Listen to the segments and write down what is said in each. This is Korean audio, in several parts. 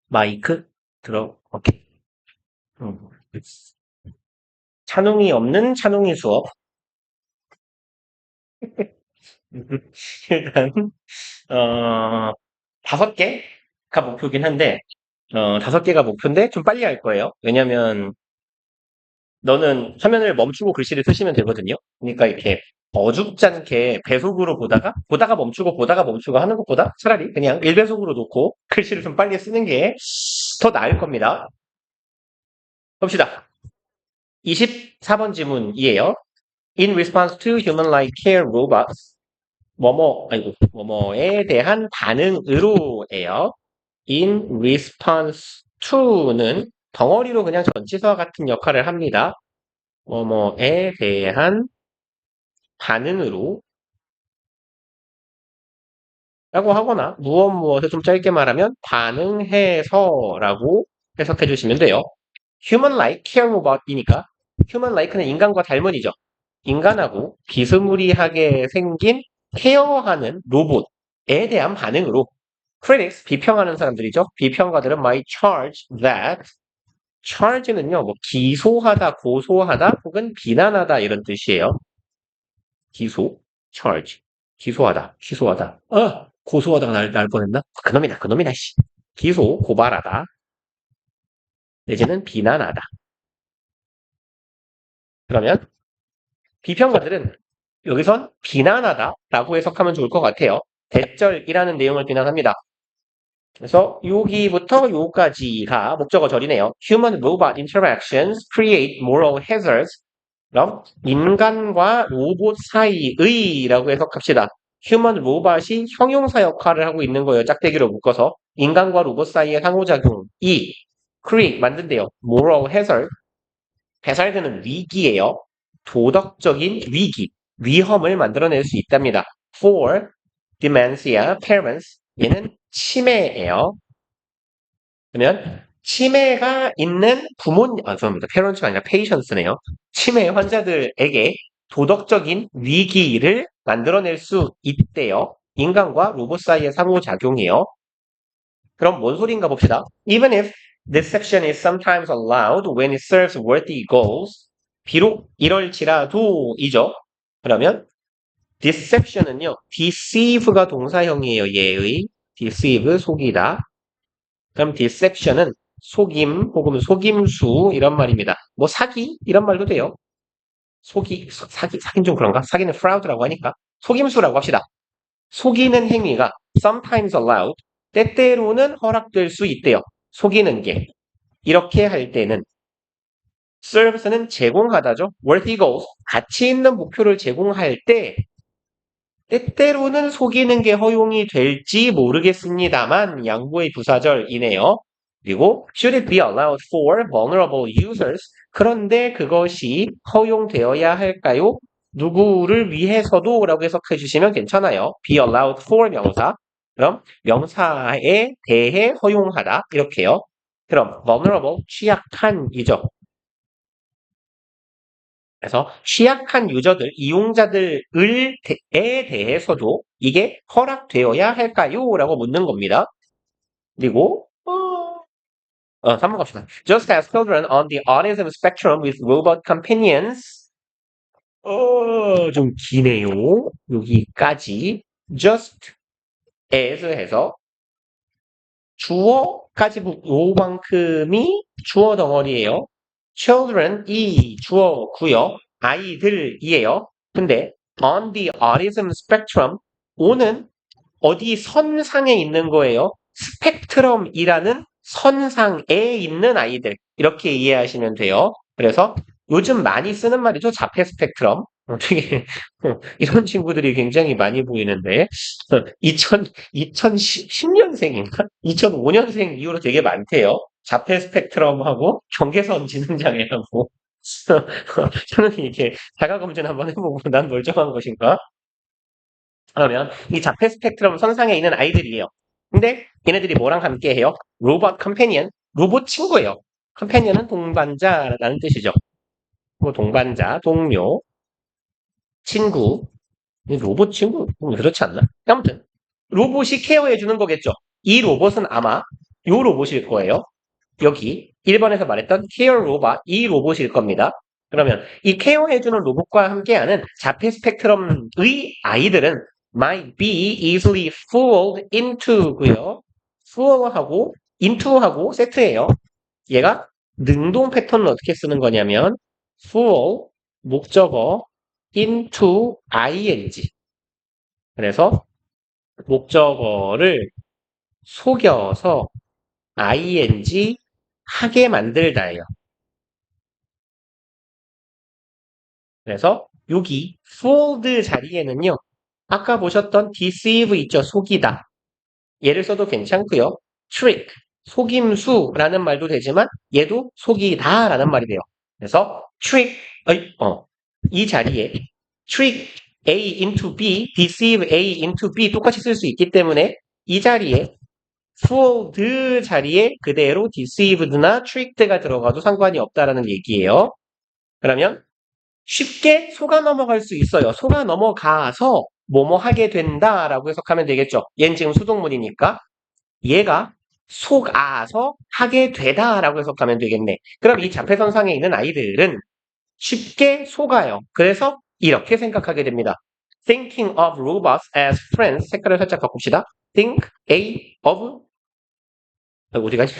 마이크? 오케이. 음. 찬웅이 없는 찬웅이 수업. 일단, 어, 5개가 목표긴 한데, 5개가 목표인데 좀 빨리 할 거예요. 왜냐면, 너는 화면을 멈추고 글씨를 쓰시면 되거든요. 그러니까 이렇게 어줍지 않게 배속으로 보다가 멈추고 하는 것보다 차라리 그냥 1배속으로 놓고 글씨를 좀 빨리 쓰는 게 더 나을 겁니다. 봅시다. 24번 질문이에요. In response to human-like care robots, 뭐뭐에 대한 반응으로예요. In response to는 덩어리로 그냥 전치사와 같은 역할을 합니다. 뭐뭐에 대한 반응으로 라고 하거나 무엇에 좀 짧게 말하면 반응해서라고 해석해 주시면 돼요. Human-like care robot이니까 human-like는 인간과 닮은이죠. 인간하고 비스무리하게 생긴 케어하는 로봇에 대한 반응으로 critics, 비평하는 사람들이죠. 비평가들은 might charge that charge는요, 뭐 기소하다, 고소하다 혹은 비난하다 이런 뜻이에요. 기소, charge, 기소하다, 취소하다. 고소하다가 날 뻔했나? 그놈이다, 씨. 기소, 고발하다, 내지는 비난하다. 그러면 비평가들은 여기선 비난하다라고 해석하면 좋을 것 같아요. 대절이라는 내용을 비난합니다. 그래서 여기부터 요까지가 목적어 절이네요. Human robot interactions create moral hazards. 그럼 인간과 로봇 사이의라고 해석합시다. Human robot이 형용사 역할을 하고 있는 거예요. 짝대기로 묶어서 인간과 로봇 사이의 상호작용이 create 만든대요. moral hazard. hazard는 위기예요. 도덕적인 위기, 위험을 만들어낼 수 있답니다. For dementia parents 얘는 치매예요. 그러면 치매가 있는 죄송합니다. parents가 아니라 patients네요. 치매 환자들에게 도덕적인 위기를 만들어낼 수 있대요. 인간과 로봇 사이의 상호작용이에요. 그럼 뭔 소리인가 봅시다. Even if deception is sometimes allowed when it serves worthy goals, 비록 이럴지라도이죠. 그러면 deception은요, deceive가 동사형이에요. 얘의 deceive 속이다. 그럼 deception은 속임 혹은 속임수 이런 말입니다. 뭐 사기 이런 말도 돼요. 사기는 좀 그런가? 사기는 fraud라고 하니까 속임수라고 합시다. 속이는 행위가 sometimes allowed 때때로는 허락될 수 있대요. 속이는 게 이렇게 할 때는 serves는 제공하다죠. worthy goals 가치 있는 목표를 제공할 때 때때로는 속이는 게 허용이 될지 모르겠습니다만 양보의 부사절이네요. 그리고 should it be allowed for vulnerable users? 그런데 그것이 허용되어야 할까요? 누구를 위해서도 라고 해석해 주시면 괜찮아요. be allowed for 명사. 그럼 명사에 대해 허용하다 이렇게요. 그럼 vulnerable 취약한이죠. 그래서 취약한 유저들, 이용자들에 대해서도 이게 허락되어야 할까요? 라고 묻는 겁니다. 그리고 3번 갑시다. Just as children on the autism spectrum with robot companions 좀 기네요. 여기까지 just as 해서 주어까지 요만큼이 주어 덩어리예요. children 이 주어고요. 아이들이에요. 근데 on the autism spectrum 오는 어디 선상에 있는 거예요. 스펙트럼이라는 선상에 있는 아이들 이렇게 이해하시면 돼요. 그래서 요즘 많이 쓰는 말이죠. 자폐 스펙트럼. 되게 이런 친구들이 굉장히 많이 보이는데 2010년생인가? 2005년생 이후로 되게 많대요. 자폐 스펙트럼하고 경계선 지능장애라고. 저는 이렇게 자가검진 한번 해보고 난 멀쩡한 것인가? 그러면 이 자폐 스펙트럼 선상에 있는 아이들이에요. 근데 얘네들이 뭐랑 함께 해요? 로봇 컴패니언, 로봇 친구예요. 컴패니언은 동반자라는 뜻이죠. 뭐 동반자, 동료, 친구, 로봇 친구? 그렇지 않나? 아무튼 로봇이 케어해 주는 거겠죠. 이 로봇은 아마 요 로봇일 거예요. 여기 1번에서 말했던 케어 로봇, 이 로봇일 겁니다. 그러면 이 케어해주는 로봇과 함께하는 자폐 스펙트럼의 아이들은 might be easily fooled into고요. fool하고 into하고 세트예요. 얘가 능동 패턴을 어떻게 쓰는 거냐면 fool, 목적어, into, ing. 그래서 목적어를 속여서 ing 하게 만들다예요. 그래서 여기 fooled 자리에는요. 아까 보셨던 deceive 있죠? 속이다. 얘를 써도 괜찮고요. trick, 속임수라는 말도 되지만 얘도 속이다라는 말이 돼요. 그래서 trick, 이 자리에 trick A into B, deceive A into B 똑같이 쓸 수 있기 때문에 이 자리에 fooled 자리에 그대로 deceived나 tricked가 들어가도 상관이 없다라는 얘기예요. 그러면 쉽게 속아 넘어갈 수 있어요. 속아 넘어가서 뭐뭐 하게 된다라고 해석하면 되겠죠. 얘는 지금 수동문이니까 얘가 속아서 하게 되다라고 해석하면 되겠네. 그럼 이 자폐선상에 있는 아이들은 쉽게 속아요. 그래서 이렇게 생각하게 됩니다. Thinking of robots as friends. 색깔을 살짝 바꿉시다. Think A of 어디 가지?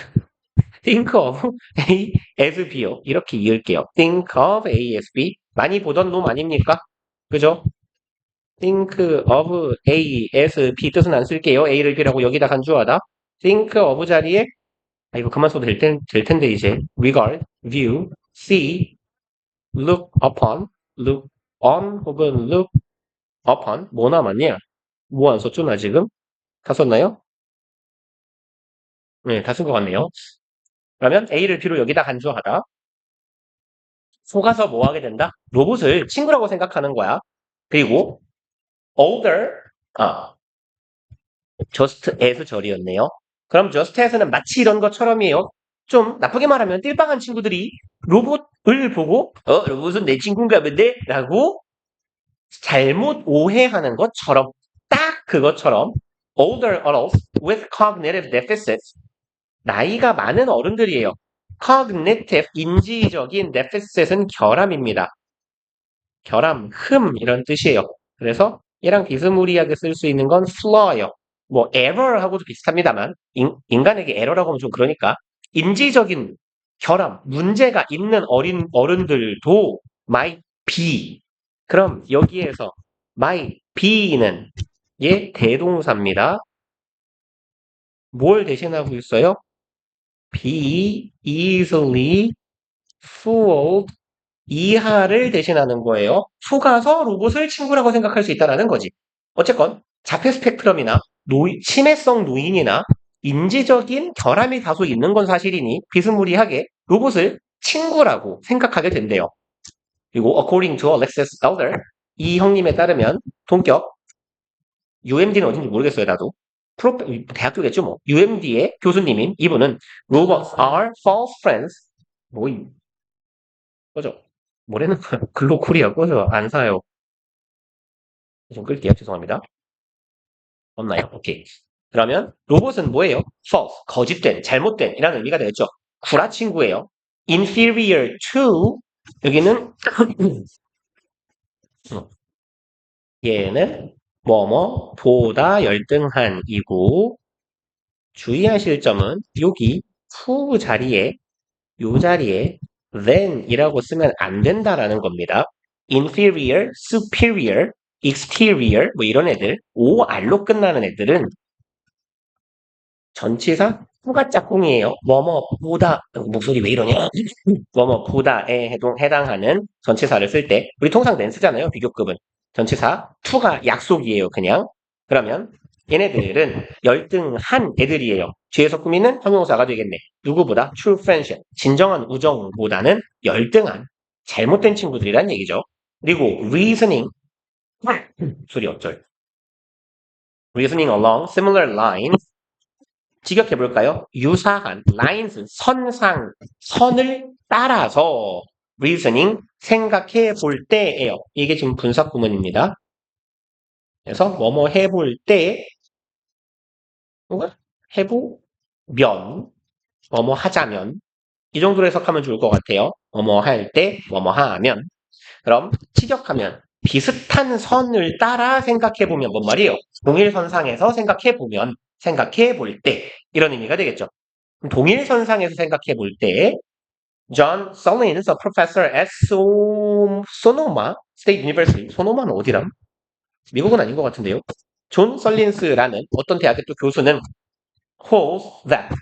Think of A as B요. 이렇게 이을게요. Think of A as B. 많이 보던 놈 아닙니까? 그죠? Think of A as B 뜻은 안 쓸게요. A를 B라고 여기다 간주하다. Think of 자리에 이거 그만 써도 될 텐데 이제 regard, view, see, look upon, look on 혹은 look upon 뭐 남았냐? 뭐 안 썼죠 나 지금? 다 썼나요? 네, 다 쓴 것 같네요. 그러면 A를 B로 여기다 간주하다. 속아서 뭐 하게 된다? 로봇을 친구라고 생각하는 거야. 그리고 older, just as 절이었네요. 그럼 just as는 마치 이런 것처럼이에요. 좀 나쁘게 말하면 띨빵한 친구들이 로봇을 보고 로봇은 내 친구인가 본데? 라고 잘못 오해하는 것처럼 딱 그것처럼 older adults with cognitive deficits 나이가 많은 어른들이에요. cognitive 인지적인 deficit은 결함입니다. 결함, 흠 이런 뜻이에요. 그래서 얘랑 비스무리하게 쓸 수 있는 건 flaw요. 뭐 error하고도 비슷합니다만 인간에게 에러라고 하면 좀 그러니까 인지적인 결함, 문제가 있는 어른들도 might be. 그럼 여기에서 might be는 얘 대동사입니다. 뭘 대신하고 있어요? be easily fooled 이하를 대신하는 거예요. 속아서 로봇을 친구라고 생각할 수 있다는 거지. 어쨌건 자폐 스펙트럼이나 치매성 노인이나 인지적인 결함이 다소 있는 건 사실이니 비스무리하게 로봇을 친구라고 생각하게 된대요. 그리고 according to Alexis Elder 이 형님에 따르면 동격 UMD는 어딘지 모르겠어요 나도 대학교겠죠 뭐 UMD의 교수님인 이분은 robots are false friends 뭐 꺼져 뭐라는 거야 글로코리아 꺼져 안 사요 좀 끌게요 죄송합니다 없나요 오케이 그러면 로봇은 뭐예요 false 거짓된 잘못된 이라는 의미가 되겠죠 구라 친구예요 inferior to 여기는 얘는 뭐뭐 보다 열등한이고 주의하실 점은 여기 후 자리에 요 자리에 than이라고 쓰면 안 된다라는 겁니다. inferior, superior, exterior 뭐 이런 애들 OR로 끝나는 애들은 전치사 후가 짝꿍이에요. 뭐뭐 보다 목소리 왜 이러냐? 뭐뭐 보다에 해당하는 전치사를 쓸 때 우리 통상 nen 쓰잖아요. 비교급은 전치사 to가 약속이에요. 그냥 그러면 얘네들은 열등한 애들이에요. 뒤에서 꾸미는 형용사가 되겠네. 누구보다 true friendship 진정한 우정보다는 열등한 잘못된 친구들이란 얘기죠. 그리고 reasoning 소리 어쩔 reasoning along similar lines 직역해 볼까요? 유사한 lines 선상 선을 따라서 reasoning 생각해 볼 때예요. 이게 지금 분사 구문입니다. 그래서 뭐뭐 해볼 때 해보면, 뭐뭐 하자면, 이 정도로 해석하면 좋을 것 같아요. 뭐뭐 할 때, 뭐뭐 하면. 그럼 지적하면 비슷한 선을 따라 생각해보면 뭔 말이에요? 동일선상에서 생각해보면, 생각해볼 때 이런 의미가 되겠죠. 동일선상에서 생각해볼 때 John Sullins, a professor at Sonoma State University. 소노마는 어디람? 미국은 아닌 것 같은데요. 존 썰린스라는 어떤 대학의 또 교수는 holds that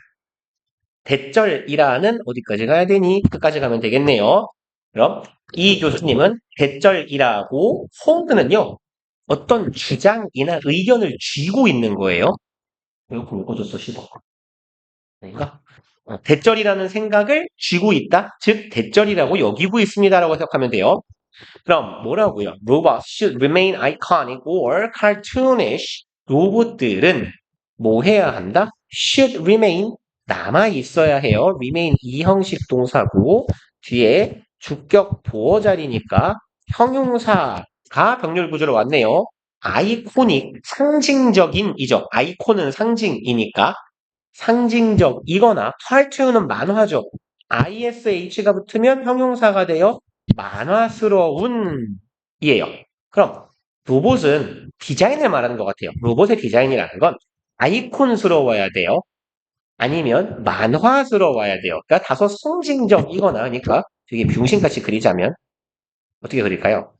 대절이라는 어디까지 가야 되니? 끝까지 가면 되겠네요. 그럼 이 교수님은 대절이라고 hold는요. 어떤 주장이나 의견을 쥐고 있는 거예요. 이거 굵어졌어, 10억. 그러니까 대절이라는 생각을 쥐고 있다. 즉 대절이라고 여기고 있습니다라고 해석하면 돼요. 그럼 뭐라고요? Robots should remain iconic or cartoonish. 로봇들은 뭐 해야 한다? Should remain 남아 있어야 해요. remain 이 형식 동사고 뒤에 주격 보어 자리니까 형용사가 병렬 구조로 왔네요. 아이코닉 상징적인이죠. 아이콘은 상징이니까 상징적이거나 cartoon은 만화죠. ish가 붙으면 형용사가 되어 만화스러운 이에요. 그럼 로봇은 디자인을 말하는 것 같아요. 로봇의 디자인이라는 건 아이콘스러워야 돼요. 아니면 만화스러워야 돼요. 그러니까 다소 상징적이거나 하니까 되게 병신같이 그리자면 어떻게 그릴까요?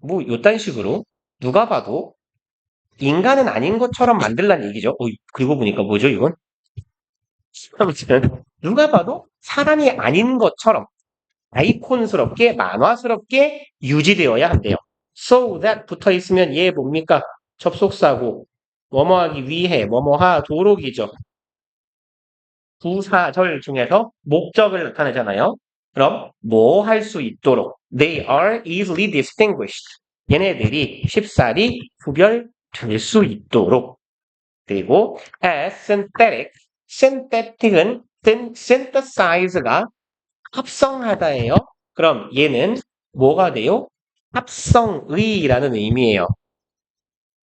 뭐 요딴 식으로 누가 봐도 인간은 아닌 것처럼 만들란 얘기죠. 그리고 보니까 뭐죠 이건? 아무튼 누가 봐도 사람이 아닌 것처럼 아이콘스럽게 만화스럽게 유지되어야 한대요. So that 붙어 있으면 얘 뭡니까? 접속사고 뭐뭐하기 위해 뭐뭐하도록이죠. 부사절 중에서 목적을 나타내잖아요. 그럼 뭐 할 수 있도록 They are easily distinguished. 얘네들이 쉽사리 구별될 수 있도록. 그리고 as synthetic, synthetic은 synthesize가 합성하다예요. 그럼 얘는 뭐가 돼요? 합성의라는 의미예요.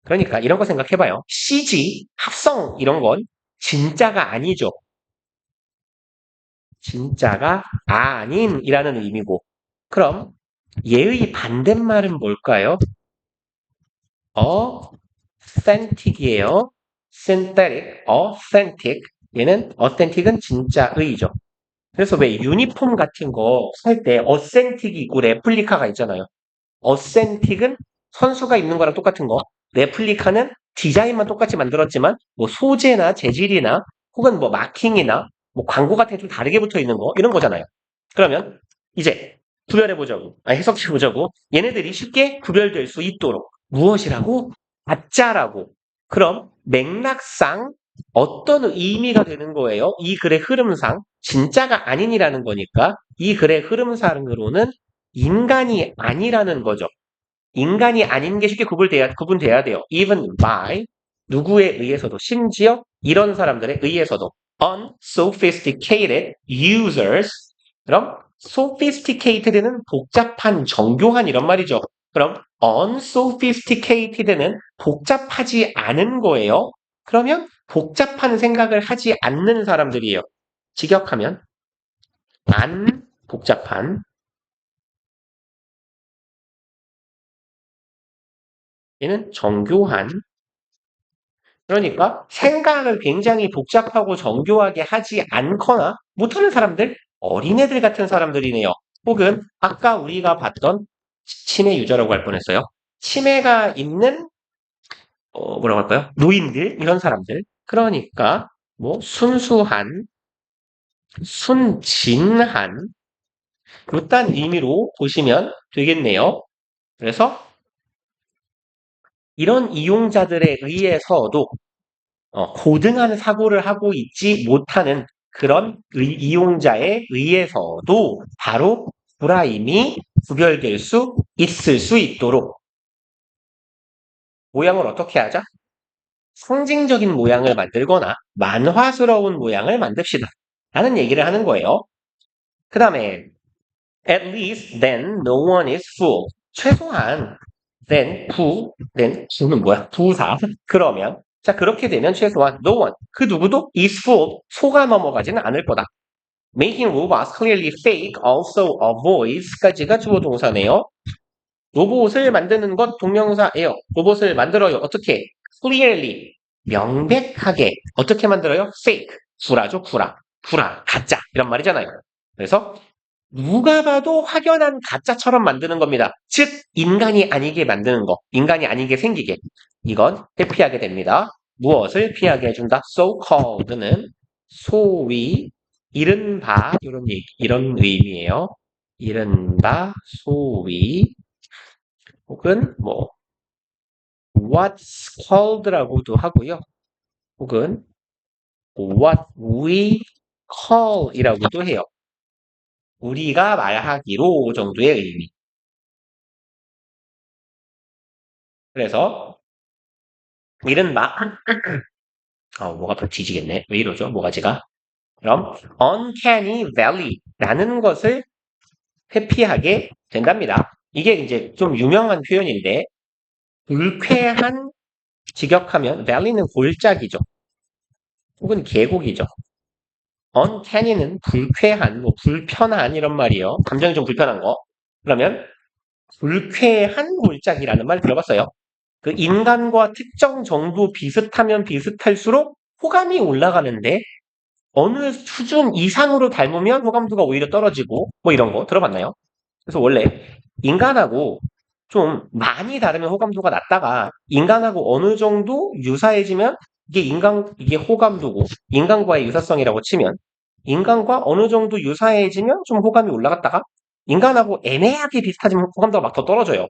그러니까 이런 거 생각해봐요. CG, 합성 이런 건 진짜가 아니죠. 진짜가 아닌이라는 의미고. 그럼 얘의 반대말은 뭘까요? authentic이에요. synthetic, authentic. 얘는 authentic은 진짜의죠. 그래서 왜 유니폼 같은 거 살 때 어센틱이 있고 레플리카가 있잖아요. 어센틱은 선수가 입는 거랑 똑같은 거. 레플리카는 디자인만 똑같이 만들었지만 뭐 소재나 재질이나 혹은 뭐 마킹이나 뭐 광고 같은 게 좀 다르게 붙어 있는 거 이런 거잖아요. 그러면 이제 구별해 보자고. 해석해 보자고. 얘네들이 쉽게 구별될 수 있도록 무엇이라고? 가짜라고. 그럼 맥락상 어떤 의미가 되는 거예요? 이 글의 흐름상 진짜가 아닌이라는 거니까 이 글의 흐름상으로는 인간이 아니라는 거죠. 인간이 아닌 게 쉽게 구분돼야 돼요. Even by 누구에 의해서도 심지어 이런 사람들에 의해서도 unsophisticated users 그럼 sophisticated는 복잡한 정교한 이런 말이죠. 그럼 unsophisticated는 복잡하지 않은 거예요. 그러면 복잡한 생각을 하지 않는 사람들이에요. 직역하면 안 복잡한 얘는 정교한 그러니까 생각을 굉장히 복잡하고 정교하게 하지 않거나 못하는 사람들 어린애들 같은 사람들이네요. 혹은 아까 우리가 봤던 치매 유저라고 할 뻔했어요. 치매가 있는 뭐라고 할까요? 노인들 이런 사람들 그러니까 뭐 순수한 순진한 그딴 의미로 보시면 되겠네요. 그래서 이런 이용자들에 의해서도 고등한 사고를 하고 있지 못하는 그런 이용자에 의해서도 바로 브라임이 구별될 수 있을 수 있도록 모양을 어떻게 하자? 상징적인 모양을 만들거나 만화스러운 모양을 만듭시다. 라는 얘기를 하는 거예요. 그 다음에 at least then no one is fooled. 최소한 then 구는 뭐야? 부사. 그러면 자, 그렇게 되면 최소한 no one, 그 누구도 is fooled, 속아 넘어가지는 않을 거다. Making robots clearly fake also avoids까지가 주어 동사네요. 로봇을 만드는 것 동명사예요. 로봇을 만들어요. 어떻게? Clearly, 명백하게. 어떻게 만들어요? Fake, 구라죠, 구라. 구라, 가짜 이런 말이잖아요. 그래서 누가 봐도 확연한 가짜처럼 만드는 겁니다. 즉, 인간이 아니게 만드는 거, 인간이 아니게 생기게. 이건 회피하게 됩니다. 무엇을 피하게 해준다? So-called는 소위, 이른바, 이런 의미예요. 이른바, 소위, 혹은 뭐 what's called라고도 하고요. 혹은 what we call이라고도 해요. 우리가 말하기로 정도의 의미. 그래서 이른바 뭐가 더 뒤지겠네. 왜 이러죠? 뭐가지가? 그럼 uncanny valley라는 것을 회피하게 된답니다. 이게 이제 좀 유명한 표현인데 불쾌한 직역하면 valley는 골짜기죠. 혹은 계곡이죠. uncanny는 불쾌한, 뭐 불편한 이런 말이에요. 감정이 좀 불편한 거. 그러면 불쾌한 골짜기라는 말 들어봤어요. 그 인간과 특정 정도 비슷하면 비슷할수록 호감이 올라가는데 어느 수준 이상으로 닮으면 호감도가 오히려 떨어지고 뭐 이런 거 들어봤나요? 그래서 원래 인간하고 좀 많이 다르면 호감도가 낮다가 인간하고 어느 정도 유사해지면 이게 호감도고 인간과의 유사성이라고 치면 인간과 어느 정도 유사해지면 좀 호감이 올라갔다가 인간하고 애매하게 비슷하지만 호감도가 막 더 떨어져요.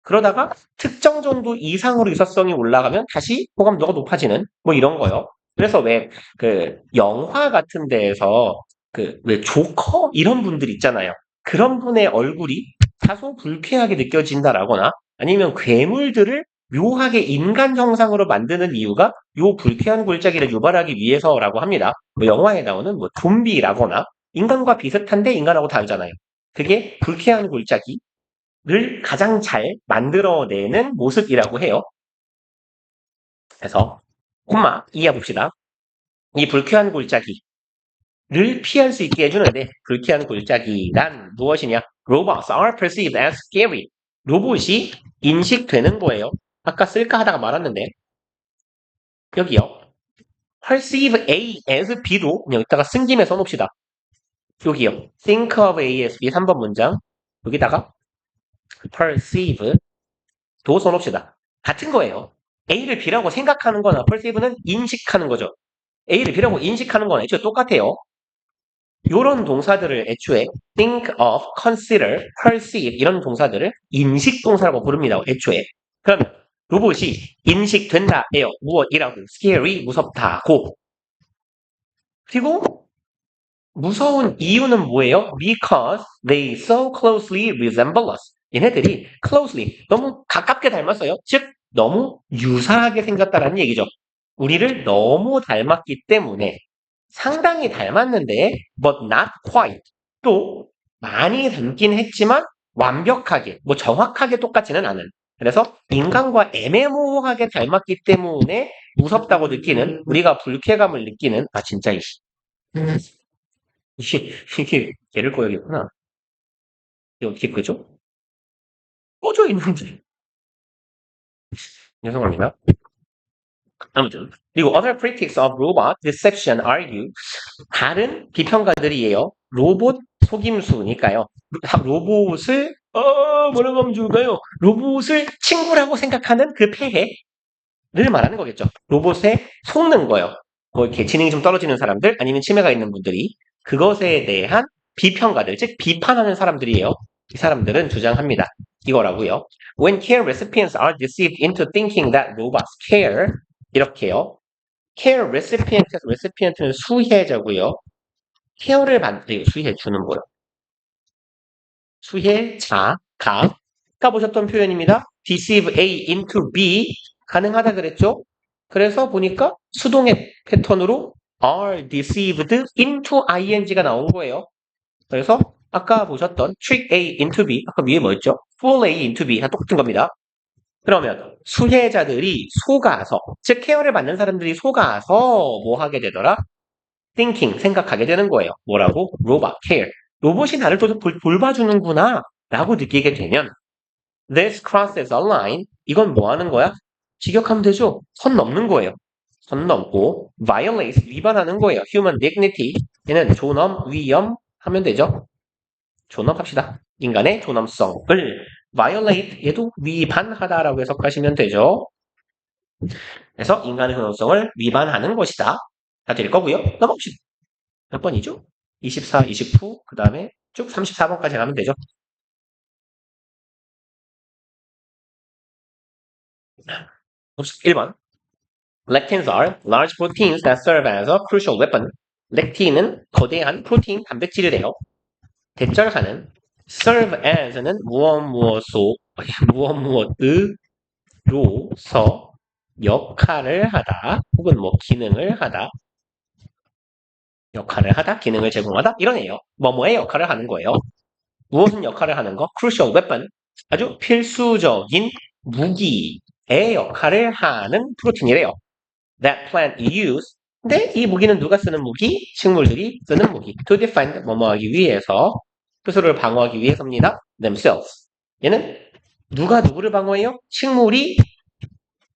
그러다가 특정 정도 이상으로 유사성이 올라가면 다시 호감도가 높아지는 뭐 이런 거요. 그래서 왜 그 영화 같은 데에서 그 왜 조커 이런 분들 있잖아요. 그런 분의 얼굴이 다소 불쾌하게 느껴진다라거나 아니면 괴물들을 묘하게 인간 형상으로 만드는 이유가 요 불쾌한 골짜기를 유발하기 위해서라고 합니다. 뭐 영화에 나오는 뭐 좀비라거나 인간과 비슷한데 인간하고 다르잖아요. 그게 불쾌한 골짜기 를 가장 잘 만들어내는 모습이라고 해요. 그래서 콤마 이해 봅시다. 이 불쾌한 골짜기를 피할 수 있게 해주는데 불쾌한 골짜기란 무엇이냐? Robots are perceived as scary. 로봇이 인식되는 거예요. 아까 쓸까 하다가 말았는데 여기요. perceive A as B도 그냥 여기다가 쓴 김에 써놓읍시다. 여기요. think of A as B 3번 문장 여기다가 perceive 도 써놓읍시다. 같은 거예요. A를 B라고 생각하는 거나 perceive는 인식하는 거죠. A를 B라고 인식하는 건 애초에 똑같아요. 이런 동사들을 애초에 think of, consider, perceive 이런 동사들을 인식 동사라고 부릅니다. 애초에. 그러면 로봇이 인식된다예요. 무엇이라고? scary, 무섭다고. 그리고 무서운 이유는 뭐예요? Because they so closely resemble us. 얘네들이 closely, 너무 가깝게 닮았어요. 즉, 너무 유사하게 생겼다라는 얘기죠. 우리를 너무 닮았기 때문에 상당히 닮았는데 but not quite. 또 많이 닮긴 했지만 완벽하게, 뭐 정확하게 똑같지는 않은. 그래서 인간과 애매모호하게 닮았기 때문에 무섭다고 느끼는, 우리가 불쾌감을 느끼는, 진짜 이게 얘를 꺼야겠구나. 이게 어떻게 끄죠? 꺼져 있는데. 죄송합니다. 아무튼 그리고 other critics of robot deception argue 다른 비평가들이에요. 로봇 속임수니까요. 로봇을 뭐라고 하면 좋을까요? 로봇을 친구라고 생각하는 그 폐해를 말하는 거겠죠. 로봇에 속는 거요. 뭐 이렇게 지능이 좀 떨어지는 사람들 아니면 치매가 있는 분들이 그것에 대한 비평가들, 즉 비판하는 사람들이에요. 이 사람들은 주장합니다. 이거라고요. When care recipients are deceived into thinking that robots care 이렇게요. care recipient에서 recipient는 수혜자고요. care를 수혜 주는 거요. 수혜자가 아까 보셨던 표현입니다. deceive A into B 가능하다 그랬죠? 그래서 보니까 수동의 패턴으로 are deceived into ing가 나온 거예요. 그래서 아까 보셨던 trick A into B 아까 위에 뭐였죠? fool A into B 다 똑같은 겁니다. 그러면 수혜자들이 속아서, 즉 케어를 받는 사람들이 속아서 뭐 하게 되더라? thinking, 생각하게 되는 거예요. 뭐라고? robot care. 로봇이 나를 돌봐주는구나 라고 느끼게 되면 this crosses a line. 이건 뭐 하는 거야? 직역하면 되죠. 선 넘는 거예요. 선 넘고 violates, 위반하는 거예요. human dignity. 얘는 존엄, 위엄 하면 되죠. 존엄합시다. 인간의 존엄성을 violate, 얘도 위반하다라고 해석하시면 되죠. 그래서 인간의 존엄성을 위반하는 것이다. 다 될 거고요. 넘어갑시다. 몇 번이죠? 24, 29, 그 다음에 쭉 34번까지 가면 되죠. 1번. Lectins are large proteins that serve as a crucial weapon. 렉틴은 거대한 프로테인 단백질이래요. 대절하는 serve as는 무엇 무엇으로서 역할을 하다 혹은 뭐 기능을 하다 기능을 제공하다 이런 애요. 뭐뭐의 역할을 하는 거예요. 무엇은 역할을 하는 거? crucial weapon, 아주 필수적인 무기의 역할을 하는 프로틴이래요. That plant use. 근데 이 무기는 누가 쓰는 무기? 식물들이 쓰는 무기. To defend, 뭐뭐하기 위해서, 스스로를 방어하기 위해서입니다. Themselves. 얘는 누가 누구를 방어해요? 식물이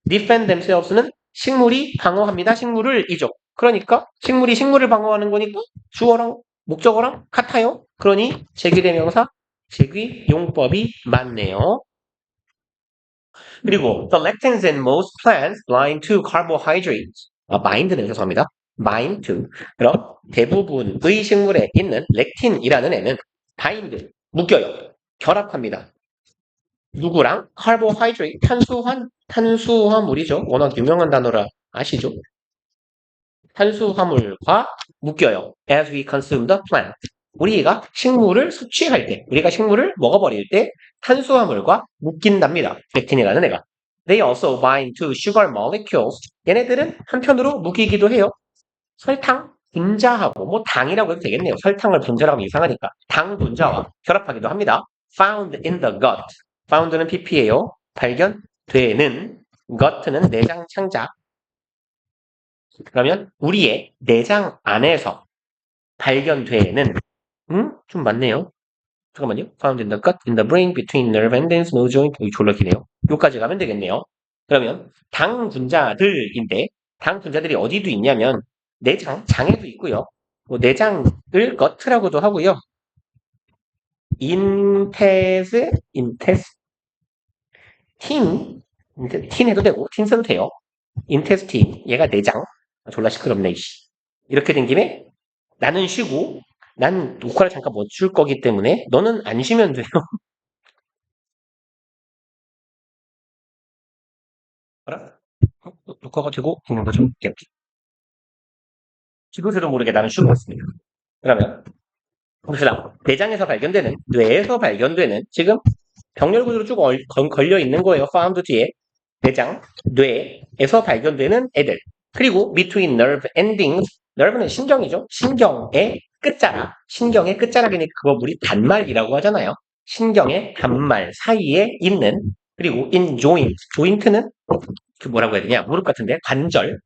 defend themselves는 식물이 방어합니다. 식물을 이죠. 그러니까 식물이 식물을 방어하는 거니까 주어랑 목적어랑 같아요. 그러니 제귀대명사, 제귀용법이 맞네요. 그리고 the lectins in most plants bind to carbohydrates. bind는 죄송합니다. bind to. 그럼 대부분의 식물에 있는 렉틴이라는 애는 bind, 묶여요. 결합합니다. 누구랑? carbohydrate, 탄수화물이죠. 워낙 유명한 단어라 아시죠? 탄수화물과 묶여요. As we consume the plant. 우리가 식물을 섭취할 때, 우리가 식물을 먹어버릴 때 탄수화물과 묶인답니다. 렉틴이라는 애가. They also bind to sugar molecules. 얘네들은 한편으로 묶이기도 해요. 설탕, 분자하고, 뭐 당이라고 해도 되겠네요. 설탕을 분자라고 하면 이상하니까. 당 분자와 결합하기도 합니다. Found in the gut. found는 pp예요. 발견되는, gut는 내장 창자. 그러면 우리의 내장 안에서 발견되는, 좀 맞네요. 잠깐만요. Found in the gut, in the brain, between nerve endings, no joint. 여기 졸라 기네요. 여기까지 가면 되겠네요. 그러면 당 분자들인데 당 분자들이 어디도 있냐면 내장, 장에도 있고요. 뭐 내장을 gut라고도 하고요. 틴 해도 되고 틴 써도 돼요. 인테스틴, 얘가 내장. 졸라 시끄럽네, 이씨. 이렇게 된 김에 나는 쉬고 난 녹화를 잠깐 멈출 거기 때문에 너는 안 쉬면 돼요. 알아? 녹화가 되고 있는 거죠. 오케이. 지그새도 모르게 나는 쉬고 있습니다. 그러면 봅시다. 내장에서 발견되는, 뇌에서 발견되는, 지금 병렬 구조로 쭉 걸려 있는 거예요. found 뒤에 내장, 뇌에서 발견되는 애들. 그리고 between nerve endings, nerve는 신경이죠. 신경의 끝자락, 신경의 끝자락이니까 그거 우리 단말이라고 하잖아요. 신경의 단말 사이에 있는, 그리고 in joint, joint는 그 뭐라고 해야 되냐, 무릎 같은데 관절,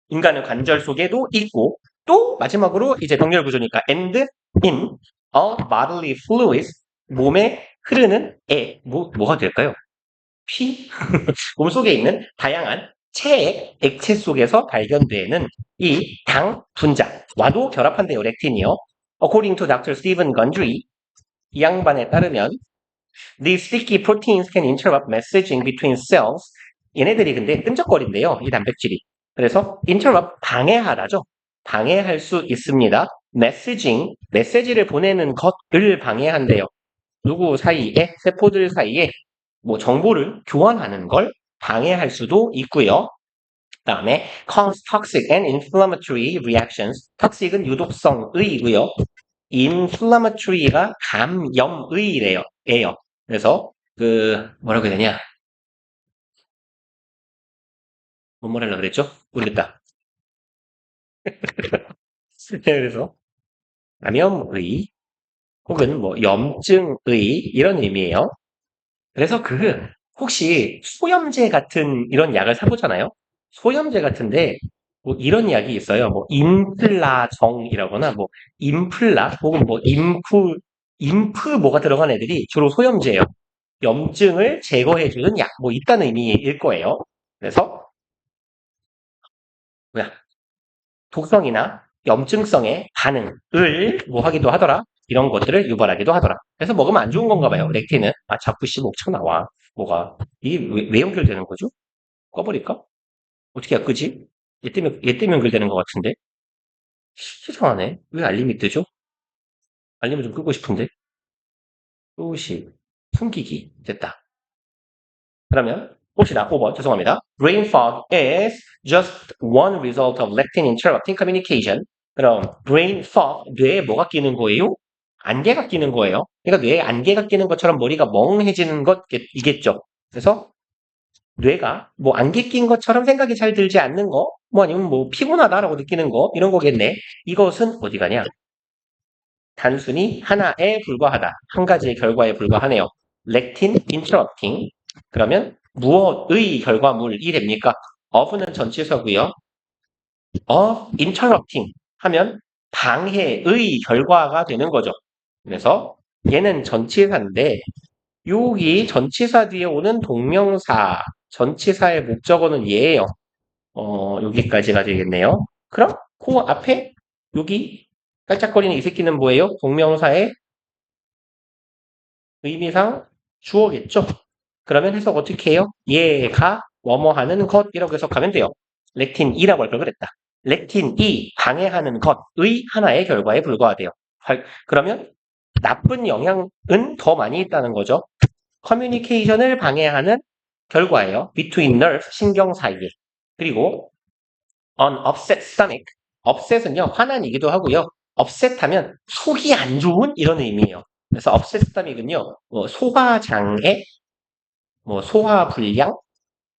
인간의 관절 속에도 있고, 또 마지막으로 이제 병렬 구조니까 and in a bodily fluid, 몸에 흐르는 뭐가 될까요? 피? 몸속에 있는 다양한 체액, 액체 속에서 발견되는 이 당 분자와도 결합한대요, 렉틴이요. According to Dr. Stephen Gundry, 이 양반에 따르면 these sticky proteins can interrupt messaging between cells. 얘네들이 근데 끈적거린대요, 이 단백질이. 그래서 interrupt, 방해하다죠. 방해할 수 있습니다. messaging, 메시지를 보내는 것을 방해한대요. 누구 사이에, 세포들 사이에 뭐 정보를 교환하는 걸 방해할 수도 있고요. 그 다음에 cause toxic and inflammatory reactions. toxic은 유독성의이고요. inflammatory가 감염의래요. 그래서 그 뭐라고 해야 되냐? 뭐라 하려고 그랬죠? 모르겠다. 그래서 감염의 혹은 뭐 염증의 이런 의미예요. 그래서 그 혹시 소염제 같은 이런 약을 사보잖아요? 소염제 같은데, 뭐 이런 약이 있어요. 뭐 임플라정이라거나 뭐 임플라 혹은 뭐 임프 뭐가 들어간 애들이 주로 소염제예요. 염증을 제거해주는 약, 뭐 있다는 의미일 거예요. 그래서 뭐야 독성이나 염증성의 반응을 뭐 하기도 하더라. 이런 것들을 유발하기도 하더라. 그래서 먹으면 안 좋은 건가 봐요. 렉틴은. 아 자꾸 씨 목청 나와. 뭐가 이게 왜 연결되는 거죠? 꺼버릴까? 어떻게 해야 끄지? 얘 때문에 연결되는 것 같은데? 이상하네. 왜 알림이 뜨죠? 알림을 좀 끄고 싶은데? 또시 숨기기 됐다. 그러면 혹시나 5번 죄송합니다. Brain fog is just one result of lectin interrupting communication. 그럼 brain fog 뇌에 뭐가 끼는 거예요? 안개가 끼는 거예요. 그러니까 뇌에 안개가 끼는 것처럼 머리가 멍해지는 것이겠죠. 그래서 뇌가 뭐 안개 낀 것처럼 생각이 잘 들지 않는 거, 뭐 아니면 뭐 피곤하다라고 느끼는 거 이런 거겠네. 이것은 어디 가냐? 단순히 하나에 불과하다. 한 가지의 결과에 불과하네요. 렉틴 인터럽팅. 그러면 무엇의 결과물이 됩니까? of는 전치사고요. of interrupting 하면 방해의 결과가 되는 거죠. 그래서 얘는 전치사인데 여기 전치사 뒤에 오는 동명사, 전치사의 목적어는 얘예요. 여기까지가 되겠네요. 그럼 그 앞에 여기 깔짝거리는 이 새끼는 뭐예요? 동명사의 의미상 주어겠죠? 그러면 해석 어떻게 해요? 얘가 뭐뭐 하는 것이라고 해석하면 돼요. 렉틴이라고 할 걸 그랬다. 렉틴이 방해하는 것의 하나의 결과에 불과하대요. 그러면 나쁜 영향은 더 많이 있다는 거죠. 커뮤니케이션을 방해하는 결과예요. between nerve, 신경 사이에. 그리고 on upset stomach. upset은요, 화난이기도 하고요. upset 하면 속이 안 좋은 이런 의미예요. 그래서 upset stomach은요, 뭐 소화장애, 뭐 소화불량,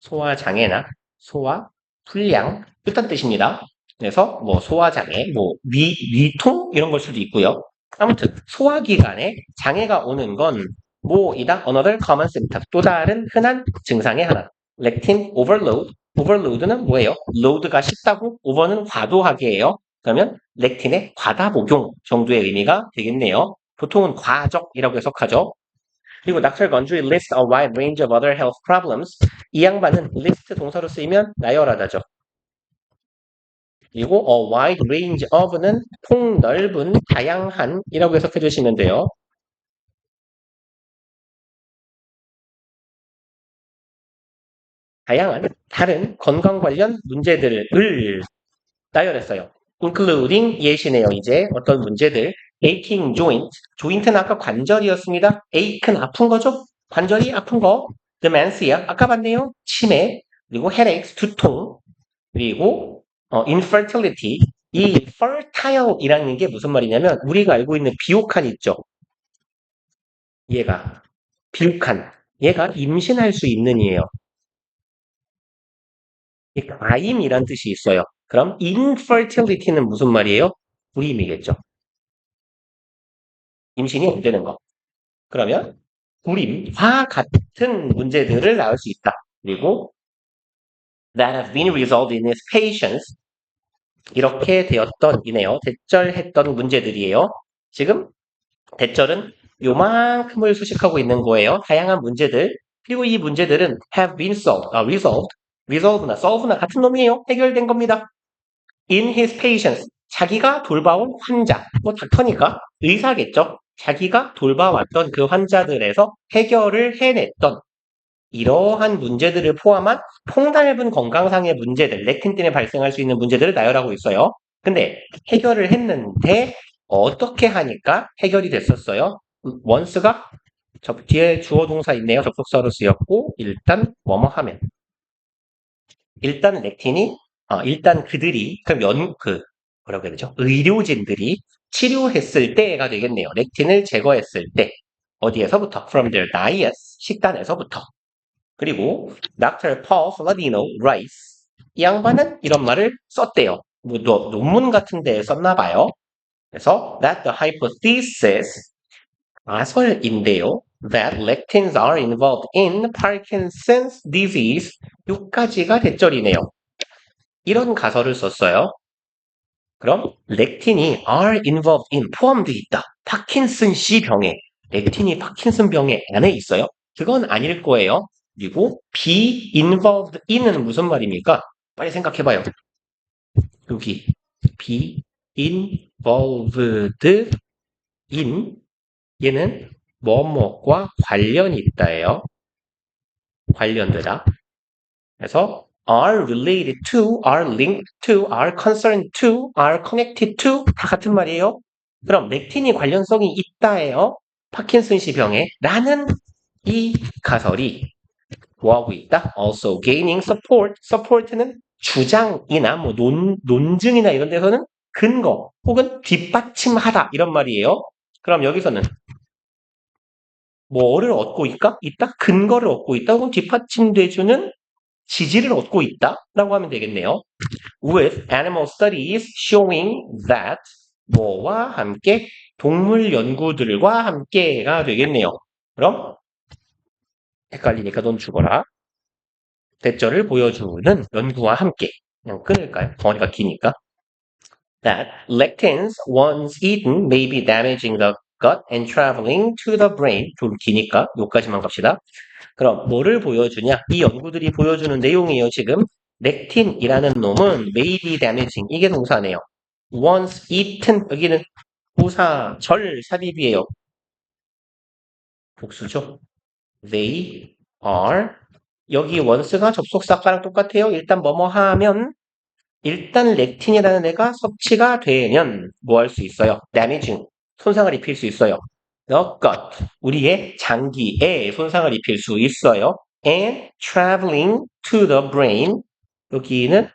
소화장애나 소화불량 이런 뜻입니다. 그래서 뭐 소화장애, 뭐 위통 이런 걸 수도 있고요. 아무튼 소화기관에 장애가 오는 건 뭐이다? Another common symptom. 또 다른 흔한 증상의 하나. lectin overload. overload는 뭐예요? load가 쉽다고, over는 과도하게예요. 그러면 렉틴의 과다 복용 정도의 의미가 되겠네요. 보통은 과적이라고 해석하죠. 그리고 Dr. Gondry lists a wide range of other health problems. 이 양반은 list 동사로 쓰이면 나열하다죠. 그리고 a wide range of는 폭넓은, 다양한이라고 해석해 주시면 돼요. 다양한 다른 건강 관련 문제들을 나열했어요. including 예시네요. 이제 어떤 문제들 aching joint, joint는 아까 관절이었습니다. ache는 아픈 거죠? 관절이 아픈 거. dementia 아까 봤네요. 치매. 그리고 headaches 두통. 그리고 infertility 이 fertile이라는 게 무슨 말이냐면 우리가 알고 있는 비옥한 있죠. 얘가 비옥한 얘가 임신할 수 있는 이에요. 과임이란 뜻이 있어요. 그럼 infertility는 무슨 말이에요? 불임이겠죠. 임신이 안 되는 거. 그러면 불임과 같은 문제들을 낳을 수 있다. 그리고 that have been resolved in his patients 이렇게 되었던 이네요. 대절했던 문제들이에요. 지금 대절은 요만큼을 수식하고 있는 거예요. 다양한 문제들. 그리고 이 문제들은 have been resolved. resolve나 solve나 같은 놈이에요. 해결된 겁니다. in his patients. 자기가 돌봐온 환자. 뭐 닥터니까 의사겠죠. 자기가 돌봐왔던 그 환자들에서 해결을 해냈던 이러한 문제들을 포함한 폭넓은 건강상의 문제들, 렉틴 때문에 발생할 수 있는 문제들을 나열하고 있어요. 근데 해결을 했는데 어떻게 하니까 해결이 됐었어요? once가 뒤에 주어 동사 있네요. 접속사로 쓰였고 일단 뭐뭐 하면 일단 렉틴이 일단 그들이 그럼 뭐라고 해야 되죠? 의료진들이 치료했을 때가 되겠네요. 렉틴을 제거했을 때 어디에서부터? From their diet 식단에서부터. 그리고 Dr. Paul Saladino writes 이 양반은 이런 말을 썼대요. 뭐 논문 같은 데에 썼나 봐요. 그래서 that the hypothesis 가설인데요. that lectins are involved in Parkinson's disease. 여기까지가 대절이네요. 이런 가설을 썼어요. 그럼 렉틴이 are involved in 포함되어 있다. 파킨슨씨 병에 렉틴이 파킨슨 병에 안에 있어요? 그건 아닐 거예요. 그리고 be involved in은 무슨 말입니까? 빨리 생각해봐요. 여기 be involved in 얘는 뭐뭐과 관련이 있다예요. 관련되다. 그래서 are related to, are linked to, are concerned to, are connected to 다 같은 말이에요. 그럼 렉틴이 관련성이 있다예요. 파킨슨씨 병에 라는 이 가설이 뭐하고 있다? Also gaining support. support는 주장이나 뭐 논증이나 이런 데서는 근거 혹은 뒷받침하다 이런 말이에요. 그럼 여기서는 뭐를 얻고 있다? 근거를 얻고 있다 혹은 뒷받침돼주는 지지를 얻고 있다라고 하면 되겠네요. With animal studies showing that 뭐와 함께 동물 연구들과 함께가 되겠네요. 그럼 헷갈리니까 돈 주거라. 대절을 보여주는 연구와 함께. 그냥 끊을까요? 덩어리가 기니까. That lectins once eaten may be damaging the gut and traveling to the brain. 좀 기니까 여기까지만 갑시다. 그럼 뭐를 보여주냐? 이 연구들이 보여주는 내용이에요. 지금 렉틴이라는 놈은 may be damaging. 이게 동사네요. once eaten 여기는 부사 절 삽입이에요. 복수죠. They are 여기 once가 접속사과랑 똑같아요. 일단 뭐뭐 하면 일단 렉틴이라는 애가 섭취가 되면 뭐 할 수 있어요? damaging 손상을 입힐 수 있어요. The gut 우리의 장기에 손상을 입힐 수 있어요. And traveling to the brain 여기는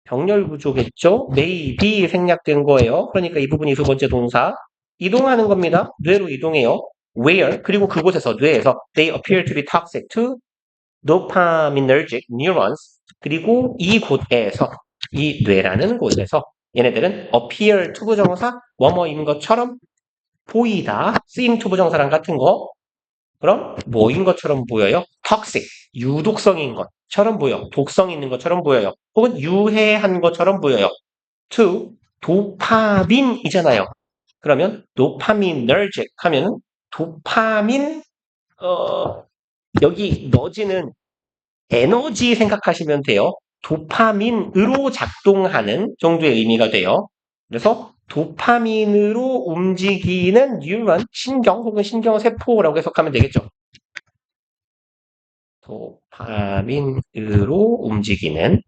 병렬 구조겠죠? may be 생략된 거예요. 그러니까 이 부분이 두 번째 동사 이동하는 겁니다. 뇌로 이동해요. Where 그리고 그곳에서 뇌에서 they appear to be toxic to dopaminergic neurons 그리고 이곳에서 이 뇌라는 곳에서 얘네들은 appear to 부정사 뭐뭐인 것처럼 보이다 seem to 부정사랑 같은 거 그럼 뭐인 것처럼 보여요? toxic 유독성인 것처럼 보여 독성 있는 것처럼 보여요 혹은 유해한 것처럼 보여요 to 도파민이잖아요 그러면 dopaminergic 하면 도파민 여기 너지는 에너지 생각하시면 돼요. 도파민으로 작동하는 정도의 의미가 돼요. 그래서 도파민으로 움직이는 뉴런, 신경 혹은 신경세포라고 해석하면 되겠죠. 도파민으로 움직이는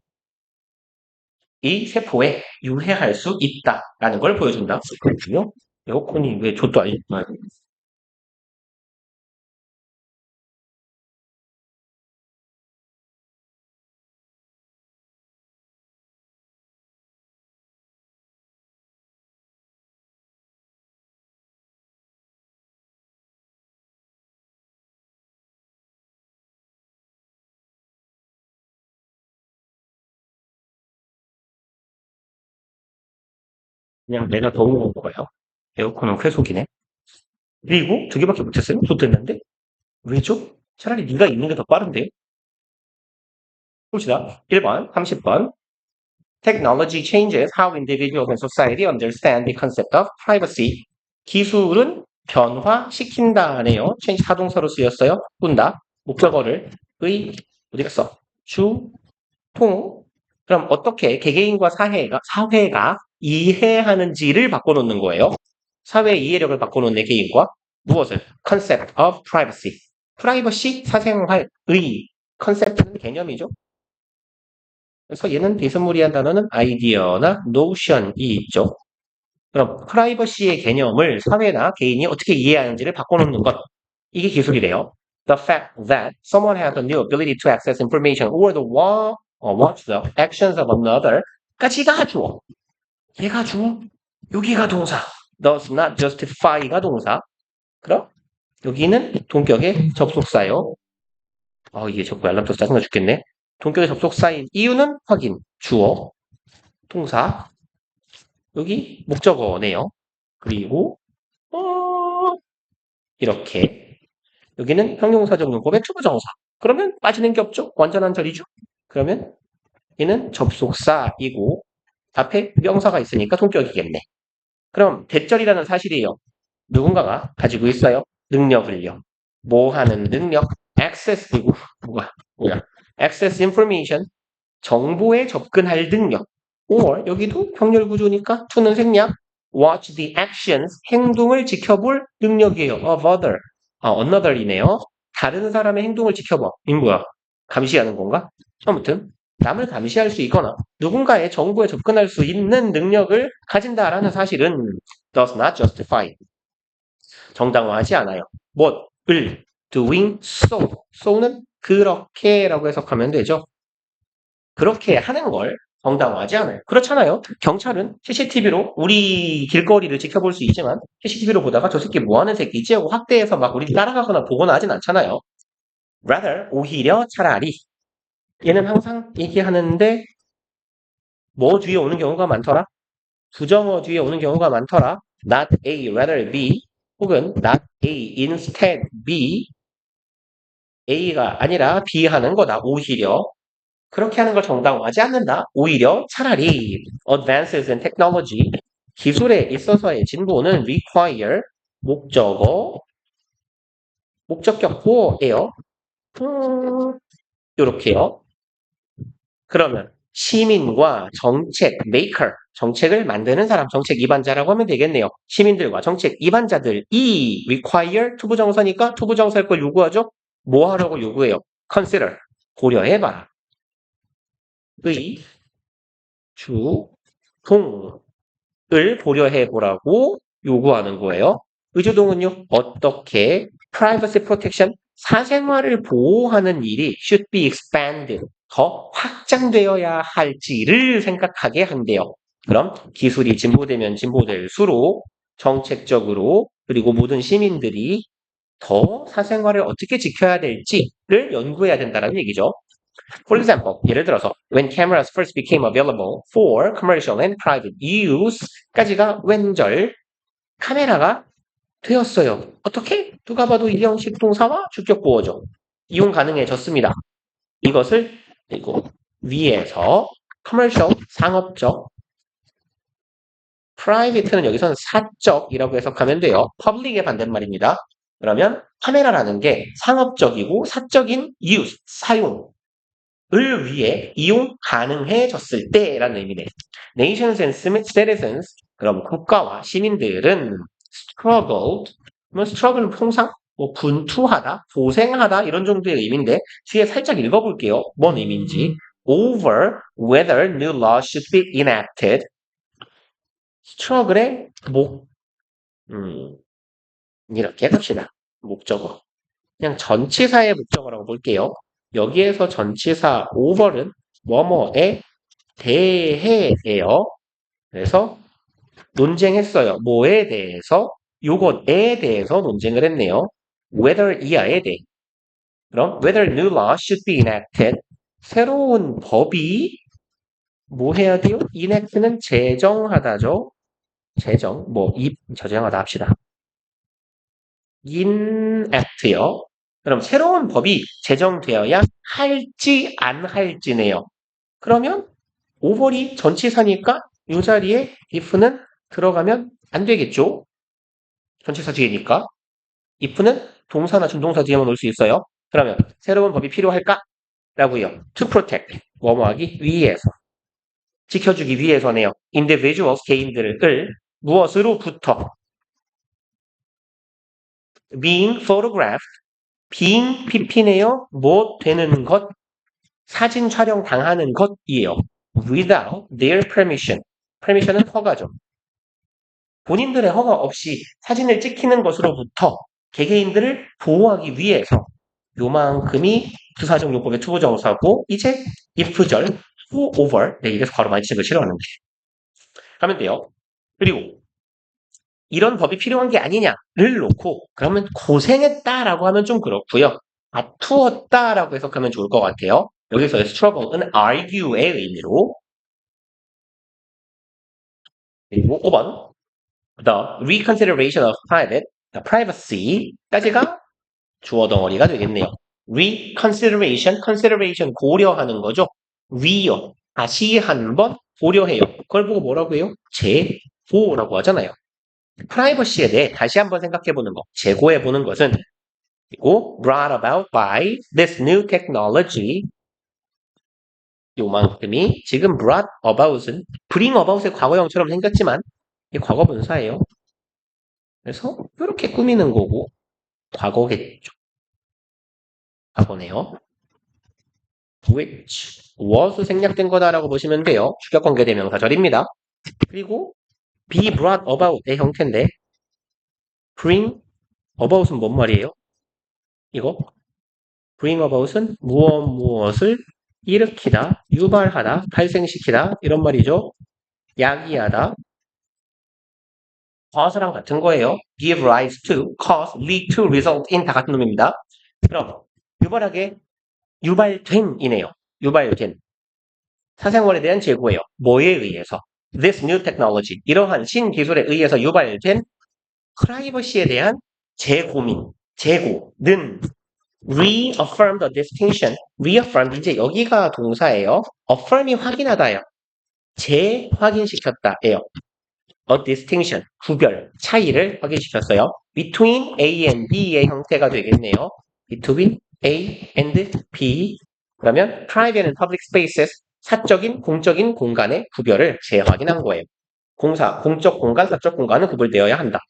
이 세포에 유해할 수 있다라는 걸 보여준다. 그렇군요. 에어컨이 왜 저도 아니지? 그냥 내가 더운 거예요. 에어컨은 회속이네. 그리고 두 개밖에 못했어요. 좋댔는데 왜죠? 차라리 네가 있는 게 더 빠른데요? 봅시다. 1번, 30번. Technology changes how individuals and society understand the concept of privacy. 기술은 변화시킨다네요. change 사동사로 쓰였어요. 꾼다. 목적어를 어디 갔어? 주, 통. 그럼 어떻게 개개인과 사회가 이해하는지를 바꿔놓는 거예요. 사회 이해력을 바꿔놓는 개인과 무엇을? concept of privacy. 프라이버시 사생활의 컨셉트는 개념이죠. 그래서 얘는 비스무리한 단어는 아이디어나 노션이 있죠. 그럼 프라이버시의 개념을 사회나 개인이 어떻게 이해하는지를 바꿔놓는 것. 이게 기술이래요. The fact that someone has a new ability to access information or watch the actions of another. 까지가 주어. 얘가 주어. 여기가 동사. Does not justify가 동사. 그럼 여기는 동격의 접속사요. 이게 자꾸 알람도 짜증나 죽겠네. 동격의 접속사인 이유는 확인. 주어. 동사. 여기 목적어네요. 그리고 이렇게. 여기는 형용사적 용법의 투부정사. 그러면 빠지는 게 없죠? 완전한 절이죠? 그러면 얘는 접속사이고 앞에 명사가 있으니까 동격이겠네. 그럼 대절이라는 사실이에요. 누군가가 가지고 있어요. 능력을요. 뭐 하는 능력? access이고 뭐야? access information. 정보에 접근할 능력. or 여기도 병렬 구조니까 to는 생략. watch the actions. 행동을 지켜볼 능력이에요. of other. another이네요. 다른 사람의 행동을 지켜봐. 이 뭐야? 감시하는 건가? 아무튼 남을 감시할 수 있거나 누군가의 정보에 접근할 수 있는 능력을 가진다라는 사실은 does not justify. 정당화하지 않아요. 뭐을 doing so. so는 그렇게라고 해석하면 되죠. 그렇게 하는 걸 정당화하지 않아요. 그렇잖아요. 경찰은 CCTV로 우리 길거리를 지켜볼 수 있지만 CCTV로 보다가 저 새끼 뭐 하는 새끼지 하고 확대해서 막 우리 따라가거나 보거나 하진 않잖아요. rather 오히려 차라리 얘는 항상 얘기하는데 뭐 뒤에 오는 경우가 많더라. 부정어 뒤에 오는 경우가 많더라. not A, rather B 혹은 not A, instead B A가 아니라 B 하는 거다. 오히려 그렇게 하는 걸 정당화하지 않는다. 오히려 차라리 advances in technology 기술에 있어서의 진보는 require 목적격보예요. 요렇게요. 그러면 시민과 정책 maker 정책을 만드는 사람 정책 입안자라고 하면 되겠네요. 시민들과 정책 입안자들이 require 투부정사니까 투부정사일 걸 요구하죠. 뭐 하라고 요구해요? consider 고려해봐라. 의, 주, 동을 고려해보라고 요구하는 거예요. 의주동은요, 어떻게 privacy protection, 사생활을 보호하는 일이 should be expanded, 더 확장되어야 할지를 생각하게 한대요. 그럼 기술이 진보되면 진보될수록 정책적으로 그리고 모든 시민들이 더 사생활을 어떻게 지켜야 될지를 연구해야 된다는 얘기죠. For example, 예를 들어서 when cameras first became available for commercial and private use까지가 웬절 카메라가 되었어요. 어떻게? 누가 봐도 이형식 동사와 주격 보어죠. 이용 가능해졌습니다. 이것을 그리고 위에서 commercial 상업적 private는 여기서는 사적이라고 해석하면 돼요. public의 반대말입니다. 그러면 카메라라는 게 상업적이고 사적인 use, 사용을 위해 이용 가능해졌을 때라는 의미네. Nations and citizens, 그럼 국가와 시민들은 struggled, 뭐 struggle는 통상 뭐 분투하다, 고생하다 이런 정도의 의미인데 뒤에 살짝 읽어볼게요. 뭔 의미인지. Over whether new laws should be enacted. struggle의 이렇게 합시다. 목적어. 그냥 전치사의 목적어라고 볼게요. 여기에서 전치사 over는 뭐뭐에 대해예요. 그래서 논쟁했어요. 뭐에 대해서? 요것에 대해서 논쟁을 했네요. whether 이하에 대해. 그럼 whether new law should be enacted. 새로운 법이 뭐 해야 돼요? enact는 제정하다죠. 제정, 저정하다 합시다. enact요. 그럼 새로운 법이 제정되어야 할지 안 할지네요. 그러면 over이 전치사니까 이 자리에 if는 들어가면 안 되겠죠. 전치사 뒤에니까. if는 동사나 준동사 뒤에만 올 수 있어요. 그러면 새로운 법이 필요할까? 라고요. to protect, 뭐뭐하기 위해서. 지켜주기 위해서네요. individuals, 개인들을 무엇으로부터 being photographed, being pp네요. 뭐 되는 것, 사진 촬영 당하는 것이에요. without their permission. permission은 허가죠. 본인들의 허가 없이 사진을 찍히는 것으로부터 개개인들을 보호하기 위해서 요만큼이 부사적 용법의 투부정사고 이제 if절, who over 네, 이래서 바로 많이 책을 싫어하는데 하면 돼요. 그리고 이런 법이 필요한 게 아니냐를 놓고 그러면 고생했다라고 하면 좀 그렇고요. 다투었다라고 해석하면 좋을 것 같아요. 여기서의 struggle은 argue의 의미로 그리고 5번 The reconsideration of private privacy까지가 주어 덩어리가 되겠네요. reconsideration, consideration 고려하는 거죠. re요. 다시 한번 고려해요. 그걸 보고 뭐라고 해요? 재고라고 하잖아요. 프라이버시에 대해 다시 한번 생각해보는 거, 재고해보는 것은 그리고 brought about by this new technology 요만큼이 지금 brought about은 bring about의 과거형처럼 생겼지만 이게 과거 분사예요. 그래서 이렇게 꾸미는 거고 과거겠죠. 과거네요. which was 생략된 거다라고 보시면 돼요. 주격관계 대명사절입니다. 그리고 be brought about의 형태인데 bring about은 뭔 말이에요? 이거 bring about은 무엇을 일으키다, 유발하다, 발생시키다 이런 말이죠. 야기하다, cause랑 같은 거예요. give rise to, cause, lead to, result in 다 같은 놈입니다. 그럼 유발하게 유발된이네요. 유발된 사생활에 대한 재고예요. 뭐에 의해서? This new technology 이러한 신기술에 의해서 유발된 프라이버시에 대한 재고는 reaffirm the distinction. reaffirm 이제 여기가 동사예요. affirm이 확인하다예요. 재확인시켰다예요. a distinction 구별 차이를 확인시켰어요. between A and B의 형태가 되겠네요. between A and B 그러면 private and public spaces 사적인 공적인 공간의 구별을 재확인한 거예요. 공적 공간, 사적 공간은 구별되어야 한다.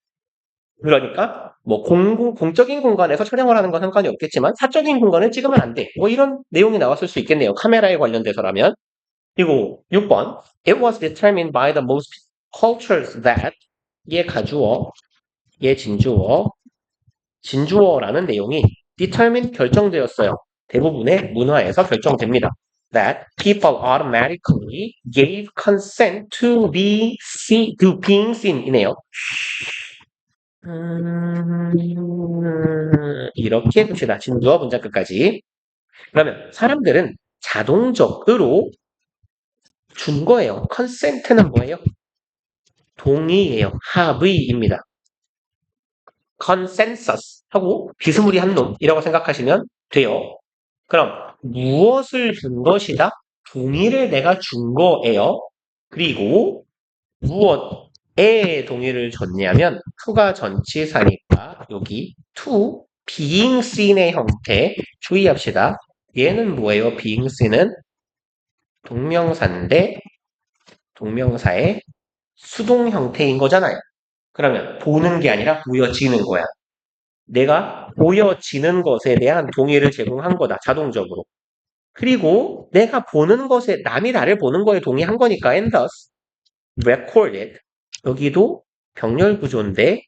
그러니까 뭐 공적인 공간에서 촬영을 하는 건 상관이 없겠지만 사적인 공간을 찍으면 안 돼. 뭐 이런 내용이 나왔을 수 있겠네요. 카메라에 관련돼서라면. 그리고 6번 It was determined by the most cultures that 얘 가주어, 얘 진주어라는 내용이 determined 결정되었어요. 대부분의 문화에서 결정됩니다. That people automatically gave consent to being seen 이네요. 이렇게 봅시다. 진주어 문장 끝까지. 그러면 사람들은 자동적으로 준 거예요. consent는 뭐예요? 동의예요. 합의입니다. consensus 하고 비스무리한 놈이라고 생각하시면 돼요. 그럼 무엇을 준 것이다? 동의를 내가 준 거예요. 그리고 무엇에 동의를 줬냐면 to가 전치사니까 여기 to being seen의 형태 주의합시다. 얘는 뭐예요? being seen은 동명사인데 동명사의 수동 형태인 거잖아요. 그러면 보는 게 아니라 보여지는 거야. 내가 보여지는 것에 대한 동의를 제공한 거다. 자동적으로. 그리고 내가 보는 것에 남이 나를 보는 거에 동의한 거니까 and thus recorded 여기도 병렬 구조인데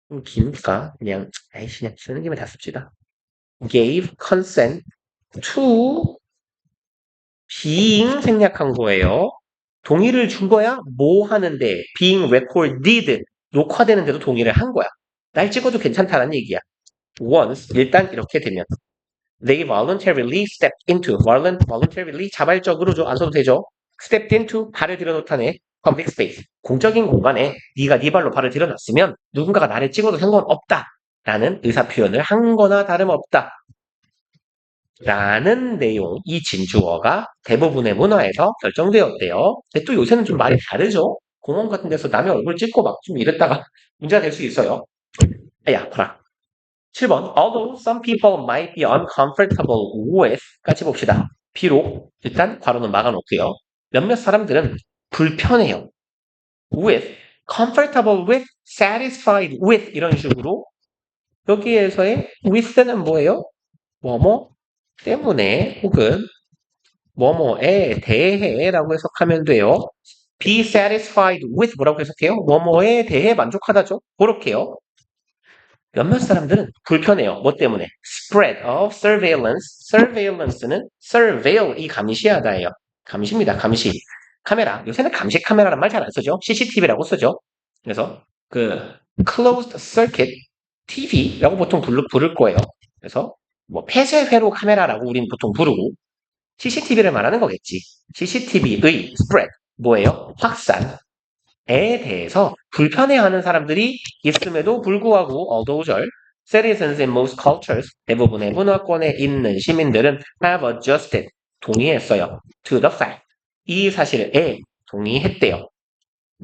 좀 기니까 그냥 쓰는 김에 다 씁시다. gave consent to being 생략한 거예요. 동의를 준 거야? 뭐 하는데? being recorded 녹화되는데도 동의를 한 거야. 날 찍어도 괜찮다는 얘기야. once 일단 이렇게 되면 they voluntarily stepped into voluntarily 자발적으로죠. 안 써도 되죠. stepped into 발을 들여놓다네. public space 공적인 공간에 네가 네 발로 발을 들여놨으면 누군가가 나를 찍어도 상관없다 라는 의사표현을 한 거나 다름없다 라는 내용 이 진주어가 대부분의 문화에서 결정되었대요. 근데 또 요새는 좀 말이 다르죠. 공원 같은 데서 남의 얼굴 찍고 막 좀 이랬다가 문제가 될 수 있어요. 야, 봐라. 7번 Although some people might be uncomfortable with 같이 봅시다. 비록 일단 괄호는 막아놓고요. 몇몇 사람들은 불편해요. with, comfortable with, satisfied with 이런 식으로 여기에서의 with는 뭐예요? 뭐뭐 때문에 혹은 뭐뭐에 대해라고 해석하면 돼요. be satisfied with 뭐라고 해석해요? 뭐뭐에 대해 만족하다죠. 그렇게요. 몇몇 사람들은 불편해요. 뭐 때문에? spread of surveillance는 surveil 이 감시하다예요. 감시입니다. 감시. 카메라. 요새는 감시 카메라란 말 잘 안 쓰죠. CCTV라고 쓰죠. 그래서 그 closed circuit TV라고 보통 부를 거예요. 그래서 뭐 폐쇄 회로 카메라라고 우리는 보통 부르고 CCTV를 말하는 거겠지. CCTV의 spread 뭐예요? 확산. 대해서 불편해하는 사람들이 있음에도 불구하고 although citizens in most cultures 대부분의 문화권에 있는 시민들은 have adjusted 동의했어요. to the fact 이 사실에 동의했대요.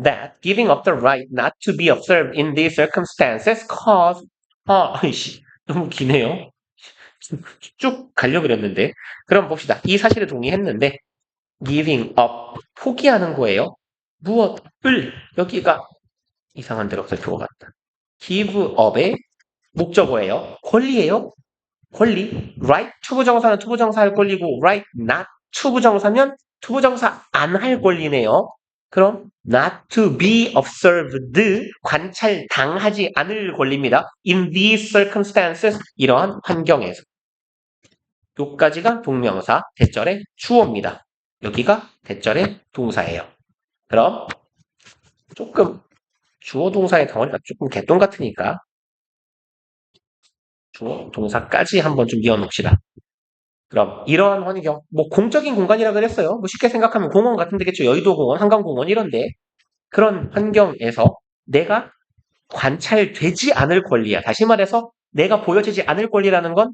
that giving up the right not to be observed in these circumstances cause 아이씨 너무 기네요. 쭉 가려고 그랬는데 그럼 봅시다. 이 사실에 동의했는데 giving up 포기하는 거예요. 무엇을 여기가 이상한 데로 설표가 같다. give up의 목적어예요. 권리예요. 권리. right 투부정사는 투부정사 할 권리고 right not 투부정사면 투부정사 안 할 권리네요. 그럼 not to be observed 관찰 당하지 않을 권리입니다. in these circumstances 이러한 환경에서 요까지가 동명사 대절의 주어입니다. 여기가 대절의 동사예요. 그럼 조금 주어 동사의 덩어리가 조금 개똥 같으니까 주어 동사까지 한번 좀 이어놓읍시다. 그럼 이러한 환경, 뭐 공적인 공간이라 그랬어요. 뭐 쉽게 생각하면 공원 같은 데겠죠. 여의도공원, 한강공원 이런데 그런 환경에서 내가 관찰되지 않을 권리야. 다시 말해서 내가 보여지지 않을 권리라는 건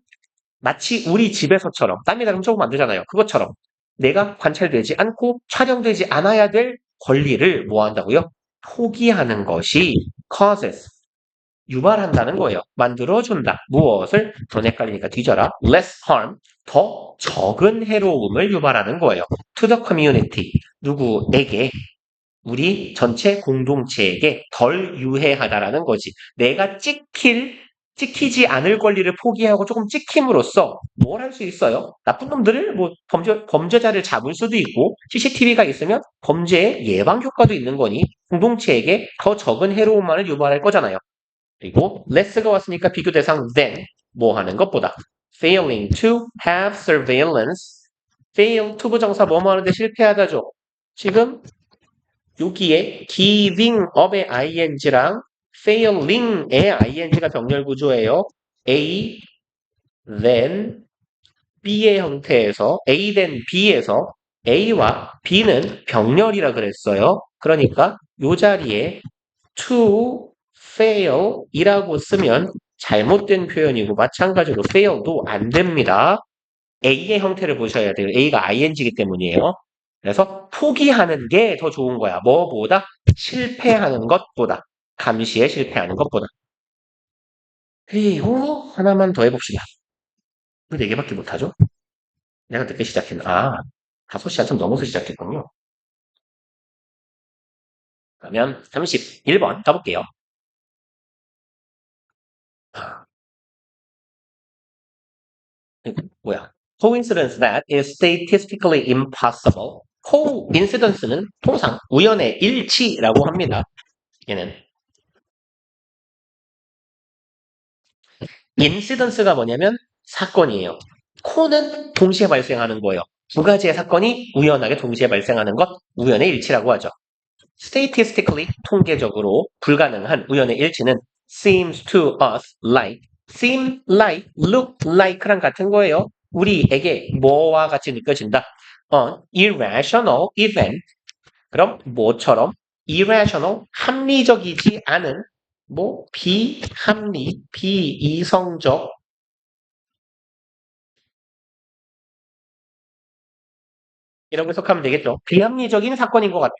마치 우리 집에서처럼 땀이나 훔쳐보면 안 되잖아요. 그것처럼 내가 관찰되지 않고 촬영되지 않아야 될 권리를 뭐 한다고요? 포기하는 것이 causes 유발한다는 거예요. 만들어준다. 무엇을? 더 헷갈리니까 뒤져라. less harm 더 적은 해로움을 유발하는 거예요. to the community 누구에게? 우리 전체 공동체에게 덜 유해하다라는 거지. 내가 찍히지 않을 권리를 포기하고 조금 찍힘으로써 뭘 할 수 있어요? 나쁜 놈들을 뭐 범죄자를 잡을 수도 있고 CCTV가 있으면 범죄의 예방 효과도 있는 거니 공동체에게 더 적은 해로움만을 유발할 거잖아요. 그리고 less가 왔으니까 비교 대상 than 뭐 하는 것보다 failing to have surveillance fail 투부정사 뭐뭐 하는데 실패하다죠. 지금 여기에 giving up의 ing랑 failing의 ing가 병렬 구조예요. A, then B의 형태에서 A, then B에서 A와 B는 병렬이라 그랬어요. 그러니까 이 자리에 to fail 이라고 쓰면 잘못된 표현이고 마찬가지로 fail도 안 됩니다. A의 형태를 보셔야 돼요. A가 ing이기 때문이에요. 그래서 포기하는 게 더 좋은 거야. 뭐보다? 실패하는 것보다. 감시에 실패하는 것보다. 그리고 하나만 더 해봅시다. 왜 4개밖에 못하죠? 내가 늦게 시작했나? 5시 한참 넘어서 시작했군요. 그러면 31번 가볼게요. 뭐야? Coincidence that is statistically impossible. coincidence는 통상 우연의 일치라고 합니다. 얘는 incidence가 뭐냐면 사건이에요. 코는 동시에 발생하는 거예요. 두 가지의 사건이 우연하게 동시에 발생하는 것 우연의 일치라고 하죠. Statistically 통계적으로 불가능한 우연의 일치는 seems to us like seem like, look like랑 같은 거예요. 우리에게 뭐와 같이 느껴진다. irrational event. 그럼 뭐처럼? irrational, 합리적이지 않은, 뭐, 비합리, 비이성적, 이라고 해석하면 되겠죠. 비합리적인 사건인 것 같아.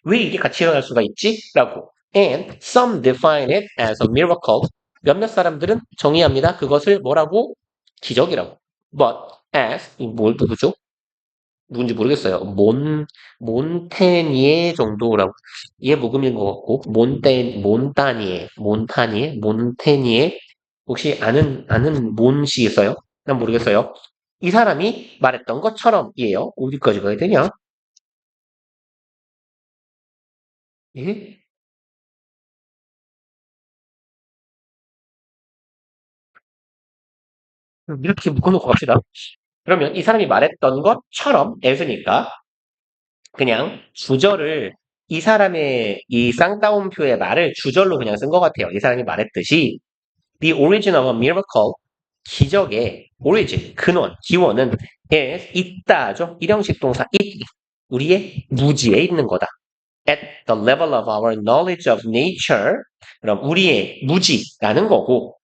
왜 이게 같이 일어날 수가 있지? 라고. And some define it as a miracle. 몇몇 사람들은 정의합니다. 그것을 뭐라고? 기적이라고. But as, 뭘 누구죠? 누군지 모르겠어요. 몬테니에 정도라고. 얘 목음인 것 같고, 몬테니에. 혹시 아는 몬씨 있어요? 난 모르겠어요. 이 사람이 말했던 것처럼이에요. 어디까지 가야 되냐? 예? 그럼 이렇게 묶어놓고 갑시다. 그러면 이 사람이 말했던 것처럼 애쓰니까 그냥 주절을 이 사람의 이 쌍따옴표의 말을 주절로 그냥 쓴 것 같아요. 이 사람이 말했듯이 The origin of a miracle 기적의 origin, 근원, 기원은 is 있다죠. 일형식 동사 it 우리의 무지에 있는 거다. at the level of our knowledge of nature. 그럼 우리의 무지라는 거고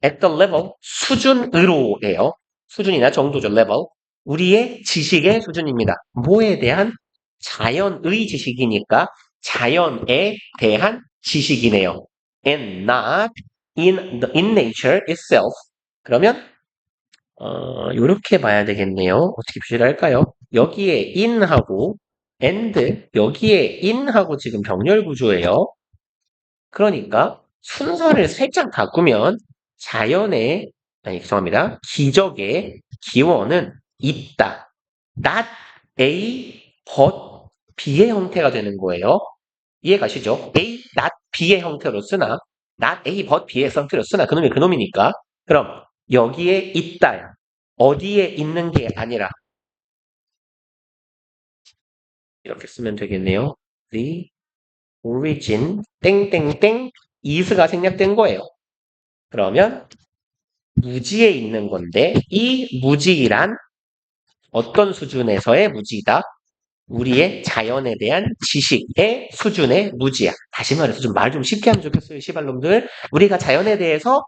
at the level 수준으로예요. 수준이나 정도죠. level. 우리의 지식의 수준입니다. 뭐에 대한 자연의 지식이니까 자연에 대한 지식이네요. And not in nature itself. 그러면 이렇게 봐야 되겠네요. 어떻게 표시를 할까요? 여기에 in하고 and 여기에 in하고 지금 병렬 구조예요. 그러니까 순서를 살짝 바꾸면 자연의 아니 죄송합니다. 기적의 기원은 있다. not A but B의 형태가 되는 거예요. 이해 가시죠? A not B의 형태로 쓰나 not A but B의 형태로 쓰나 그놈이 그놈이니까 그럼 여기에 있다야. 어디에 있는 게 아니라 이렇게 쓰면 되겠네요. The origin 땡땡땡 is가 생략된 거예요. 그러면 무지에 있는 건데 이 무지란 어떤 수준에서의 무지다? 우리의 자연에 대한 지식의 수준의 무지야. 다시 말해서 좀 말 좀 쉽게 하면 좋겠어요, 시발놈들. 우리가 자연에 대해서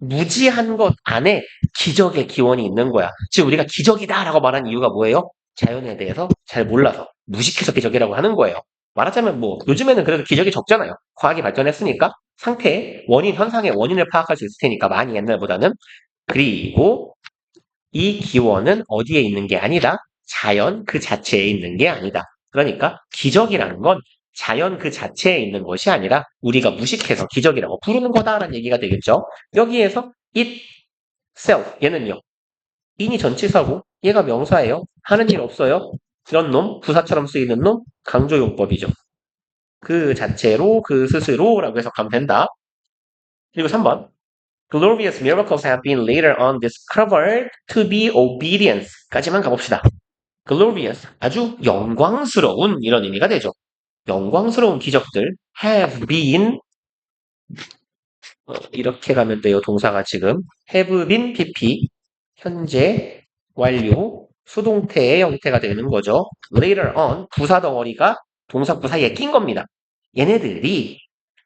무지한 것 안에 기적의 기원이 있는 거야. 지금 우리가 기적이다라고 말한 이유가 뭐예요? 자연에 대해서 잘 몰라서 무식해서 기적이라고 하는 거예요. 말하자면 뭐 요즘에는 그래도 기적이 적잖아요. 과학이 발전했으니까 상태의 원인, 현상의 원인을 파악할 수 있을 테니까 많이 옛날보다는. 그리고 이 기원은 어디에 있는 게 아니다. 자연 그 자체에 있는 게 아니다. 그러니까 기적이라는 건 자연 그 자체에 있는 것이 아니라 우리가 무식해서 기적이라고 부르는 거다라는 얘기가 되겠죠. 여기에서 itself 얘는요. in이 전치사고 얘가 명사예요. 하는 일 없어요. 그런 놈, 부사처럼 쓰이는 놈, 강조용법이죠. 그 자체로 그 스스로라고 해석하면 된다. 그리고 3번. Glorious miracles have been later on discovered to be obedience 까지만 가봅시다. Glorious, 아주 영광스러운 이런 의미가 되죠. 영광스러운 기적들 have been 이렇게 가면 돼요. 동사가 지금 have been PP 현재 완료 수동태의 형태가 되는 거죠. Later on 부사 덩어리가 동사구 사이에 낀 겁니다. 얘네들이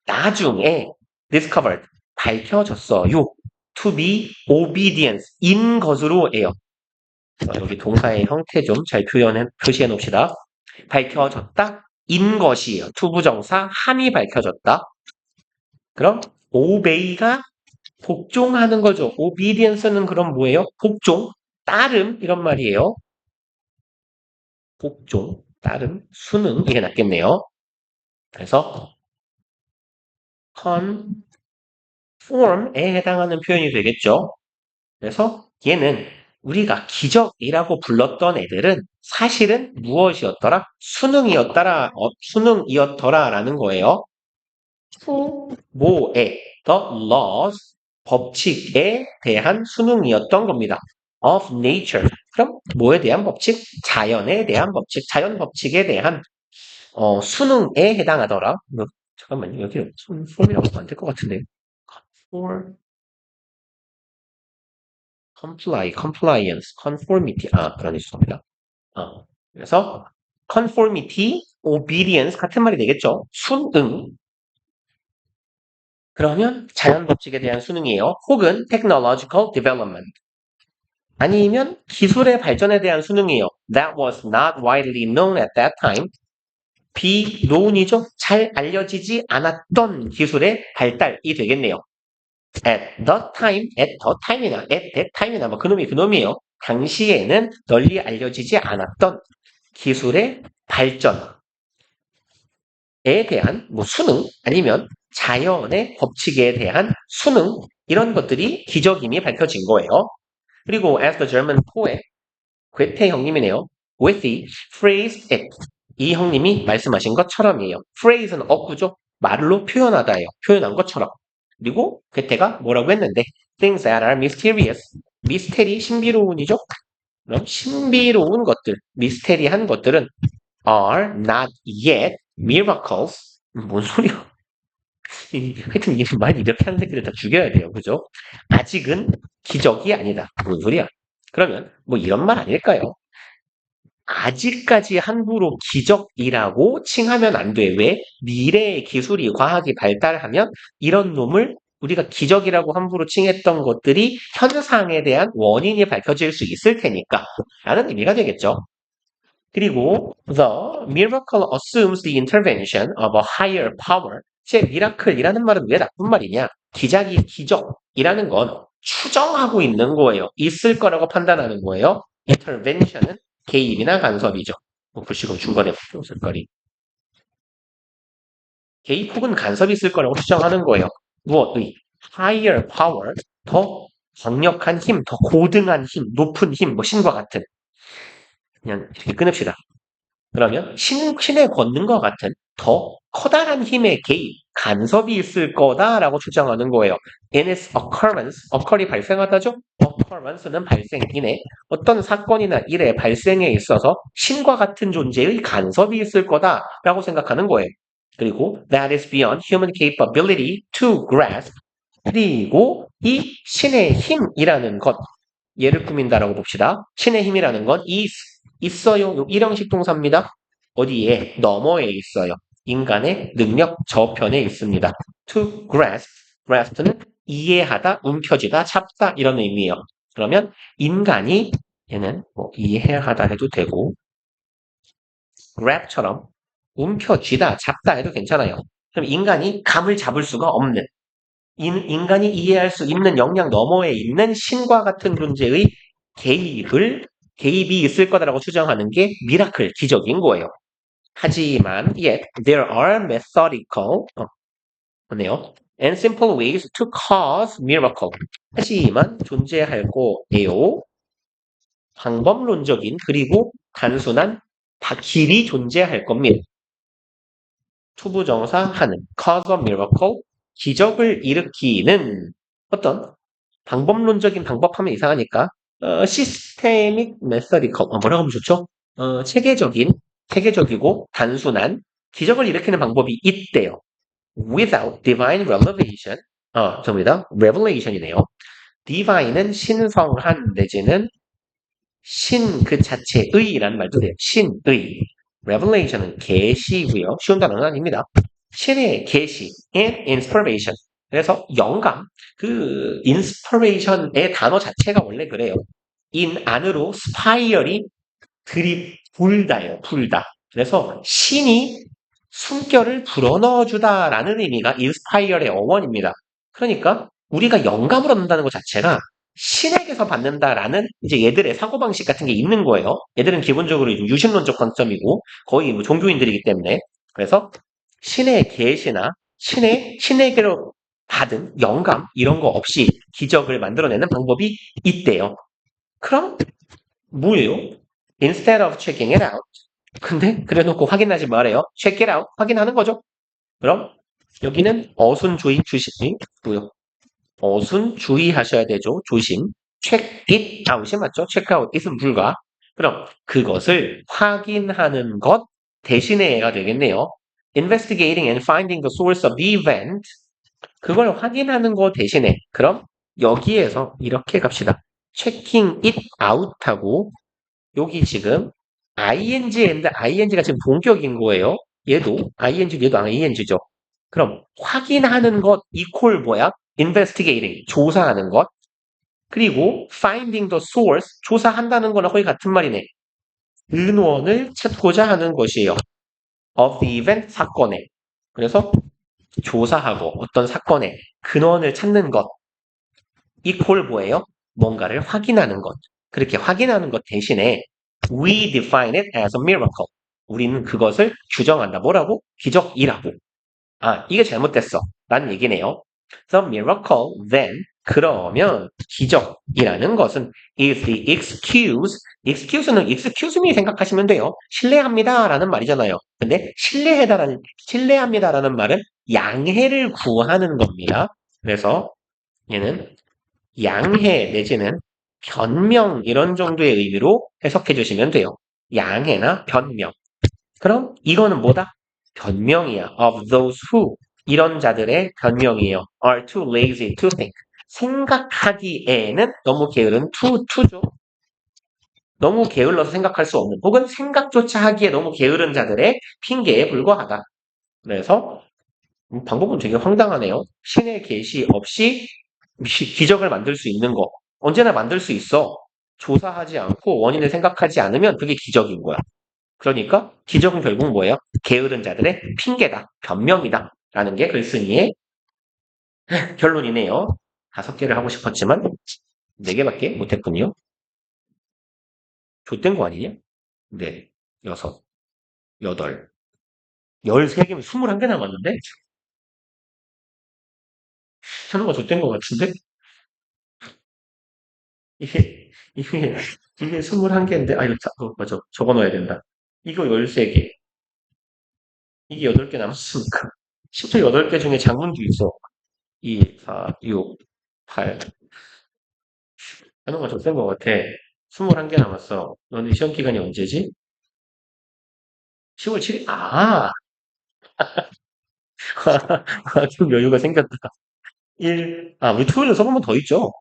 나중에 discovered 밝혀졌어요. to be obedience 인 것으로 해요. 여기 동사의 형태 좀 잘 표시해 놓읍시다. 밝혀졌다 인 것이에요. 투부정사 함이 밝혀졌다. 그럼 obey가 복종하는 거죠. obedience는 그럼 뭐예요? 복종, 따름 이런 말이에요. 복종, 따름, 수능 이게 낫겠네요. 그래서 conform에 해당하는 표현이 되겠죠. 그래서 얘는 우리가 기적이라고 불렀던 애들은 사실은 무엇이었더라? 수능이었더라라는 거예요. 뭐에 the laws 법칙에 대한 수능이었던 겁니다. of nature. 그럼 뭐에 대한 법칙? 자연에 대한 법칙, 자연 법칙에 대한 수능에 해당하더라. 잠깐만요. 여기 conform이라고 하면 안 될 것 같은데. conform, comply, compliance, conformity. 그러네, 죄송합니다. 그래서 conformity, obedience 같은 말이 되겠죠. 순응. 그러면 자연 법칙에 대한 수능이에요. 혹은 technological development. 아니면 기술의 발전에 대한 수능이에요. That was not widely known at that time. 비known이죠. 잘 알려지지 않았던 기술의 발달이 되겠네요. at the time이나 at that time이나 뭐 그놈이에요. 당시에는 널리 알려지지 않았던 기술의 발전에 대한 뭐 수능 아니면 자연의 법칙에 대한 수능 이런 것들이 기적임이 밝혀진 거예요. 그리고 as the German poet 괴테 형님이네요. with the phrase it 이 형님이 말씀하신 것처럼이에요. phrase는 어구죠. 말로 표현하다예요. 표현한 것처럼. 그리고 괴테가 뭐라고 했는데 things that are mysterious 미스테리 신비로운이죠. 그럼 신비로운 것들 미스테리한 것들은 are not yet miracles 뭔 소리야. 하여튼 말 이렇게 하는 새끼들 다 죽여야 돼요. 그죠? 아직은 기적이 아니다. 뭔 소리야. 그러면 뭐 이런 말 아닐까요? 아직까지 함부로 기적이라고 칭하면 안 돼. 왜? 미래의 기술이 과학이 발달하면 이런 놈을 우리가 기적이라고 함부로 칭했던 것들이 현상에 대한 원인이 밝혀질 수 있을 테니까 라는 의미가 되겠죠. 그리고 the miracle assumes the intervention of a higher power. 제 미라클이라는 말은 왜 나쁜 말이냐? 기적이라는 건 추정하고 있는 거예요. 있을 거라고 판단하는 거예요. intervention은 개입이나 간섭이죠. 뭐 불식음 중간에 붙었을 거리. 개입 혹은 간섭이 있을 거라고 추정하는 거예요. 무엇의? higher power, 더 강력한 힘, 더 고등한 힘, 높은 힘, 뭐 신과 같은. 그냥 이렇게 끊읍시다. 그러면 신의 권능과 같은 더 커다란 힘의 개입, 간섭이 있을 거다라고 주장하는 거예요. In its occurrence, occur이 발생하다죠? occurrence는 발생이네. 어떤 사건이나 일의 발생에 있어서 신과 같은 존재의 간섭이 있을 거다라고 생각하는 거예요. 그리고 that is beyond human capability to grasp. 그리고 이 신의 힘이라는 것, 예를 꾸민다라고 봅시다. 신의 힘이라는 건 있어요. 일형식 동사입니다. 어디에? 너머에 있어요. 인간의 능력 저편에 있습니다. To grasp. grasp는 이해하다, 움켜쥐다, 잡다 이런 의미예요. 그러면 인간이 얘는 뭐 이해하다 해도 되고 grab처럼 움켜쥐다, 잡다 해도 괜찮아요. 그럼 인간이 감을 잡을 수가 없는 인간이 이해할 수 있는 역량 너머에 있는 신과 같은 존재의 개입이 있을 거다라고 추정하는 게 미라클, 기적인 거예요. 하지만 yet there are methodical 네요. and simple ways to cause miracle. 하지만 존재할 거예요. 방법론적인 그리고 단순한 길이 존재할 겁니다. 투부정사 하는 cause a miracle 기적을 일으키는 어떤 방법론적인 방법하면 이상하니까 systemic methodical 뭐라고 하면 좋죠? 체계적이고 단순한 기적을 일으키는 방법이 있대요. Without divine revelation 접니다. revelation이네요. divine은 신성한 내지는 신 그 자체의라는 말도 돼요. 신의. revelation은 계시고요. 쉬운 단어는 아닙니다. 신의 계시 and inspiration. 그래서 영감, 그 inspiration의 단어 자체가 원래 그래요. in 안으로 spire이 불다예요. 불다. 그래서 신이 숨결을 불어넣어주다라는 의미가 inspire의 어원입니다. 그러니까 우리가 영감을 얻는다는 것 자체가 신에게서 받는다라는 이제 얘들의 사고방식 같은 게 있는 거예요. 얘들은 기본적으로 유신론적 관점이고 거의 뭐 종교인들이기 때문에 그래서 신의 계시나 신에게로 받은 영감 이런 거 없이 기적을 만들어내는 방법이 있대요. 그럼 뭐예요? Instead of checking it out. 근데 그래놓고 확인하지 말아요. check it out. 확인하는 거죠. 그럼 여기는 어순주의 주시고요. 어순 주의하셔야 되죠. 조심. check it out이 맞죠? check out it은 불가. 그럼 그것을 확인하는 것 대신에가 되겠네요. investigating and finding the source of the event. 그걸 확인하는 것 대신에 그럼 여기에서 이렇게 갑시다. checking it out하고 여기 지금 ing and ing가 지금 동격인 거예요. 얘도 얘도 ing죠. 그럼 확인하는 것 이퀄 뭐야? investigating 조사하는 것 그리고 finding the source 조사한다는 거나 거의 같은 말이네. 근원을 찾고자 하는 것이에요. of the event 사건에 그래서 조사하고 어떤 사건의 근원을 찾는 것 이퀄 뭐예요? 뭔가를 확인하는 것. 그렇게 확인하는 것 대신에 we define it as a miracle. 우리는 그것을 규정한다. 뭐라고? 기적이라고. 이게 잘못됐어. 라는 얘기네요. The miracle then 그러면 기적이라는 것은 is the excuse는 excuse me 생각하시면 돼요. 신뢰합니다 라는 말이잖아요. 근데 신뢰합니다 라는 말은 양해를 구하는 겁니다. 그래서 얘는 양해 내지는 변명 이런 정도의 의미로 해석해 주시면 돼요. 양해나 변명. 그럼 이거는 뭐다? 변명이야. Of those who 이런 자들의 변명이에요. Are too lazy to think. 생각하기에는 너무 게으른 to죠. 너무 게을러서 생각할 수 없는 혹은 생각조차 하기에 너무 게으른 자들의 핑계에 불과하다. 그래서 방법은 되게 황당하네요. 신의 계시 없이 기적을 만들 수 있는 거. 언제나 만들 수 있어. 조사하지 않고 원인을 생각하지 않으면 그게 기적인 거야. 그러니까 기적은 결국 뭐예요? 게으른 자들의 핑계다. 변명이다. 라는 게 글쓴이의 결론이네요. 5개를 하고 싶었지만 4개밖에 못했군요. 좆된 거 아니냐? 네, 6, 8, 13개면 21개 남았는데? 하는 거 좆된 거 같은데? 이게 21개인데, 아, 이거, 맞아. 적어 넣어야 된다. 이거 13개. 이게 8개 남았으니까. 심지어 8개 중에 장문도 있어. 2, 4, 6, 8. 하는 거 좆된 거 같아. 21개 남았어. 너는 시험 기간이 언제지? 10월 7일? 아! 좀 여유가 생겼다. 우리 토요일에 수업 한 번 더 있죠?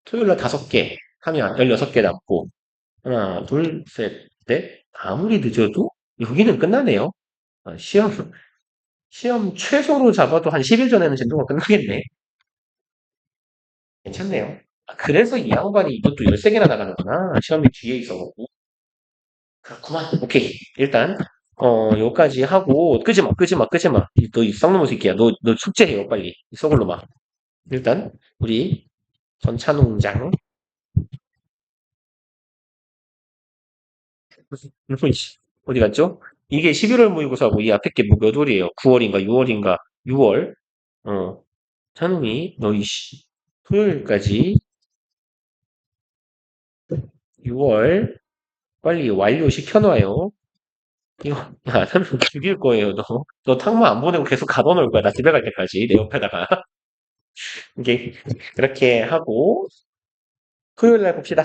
토요일 날 5개 하면 16개 남고, 하나, 둘, 셋, 넷. 아무리 늦어도 여기는 끝나네요. 시험 최소로 잡아도 한 10일 전에는 진도가 끝나겠네. 괜찮네요. 그래서 이 양반이 이것도 13개나 나가는구나. 시험이 뒤에 있어갖고. 그렇구만. 오케이. 일단, 여기까지 하고, 끄지 마, 끄지 마, 끄지 마. 너 이 쌍놈의 새끼야. 너 숙제해요, 빨리. 이 썩을로 마. 일단, 우리 전차농장. 어디 갔죠? 이게 11월 모의고사고, 이 앞에 게 몇 월이에요? 9월인가, 6월인가, 6월. 어, 찬웅이, 너 이씨, 토요일까지 6월 빨리 완료시켜놔요. 이거, 야, 찬웅 죽일 거예요, 너. 너 탕마 안 보내고 계속 가둬놓을 거야. 나 집에 갈 때까지, 내 옆에다가. 이게, 그렇게 하고, 토요일 날 봅시다.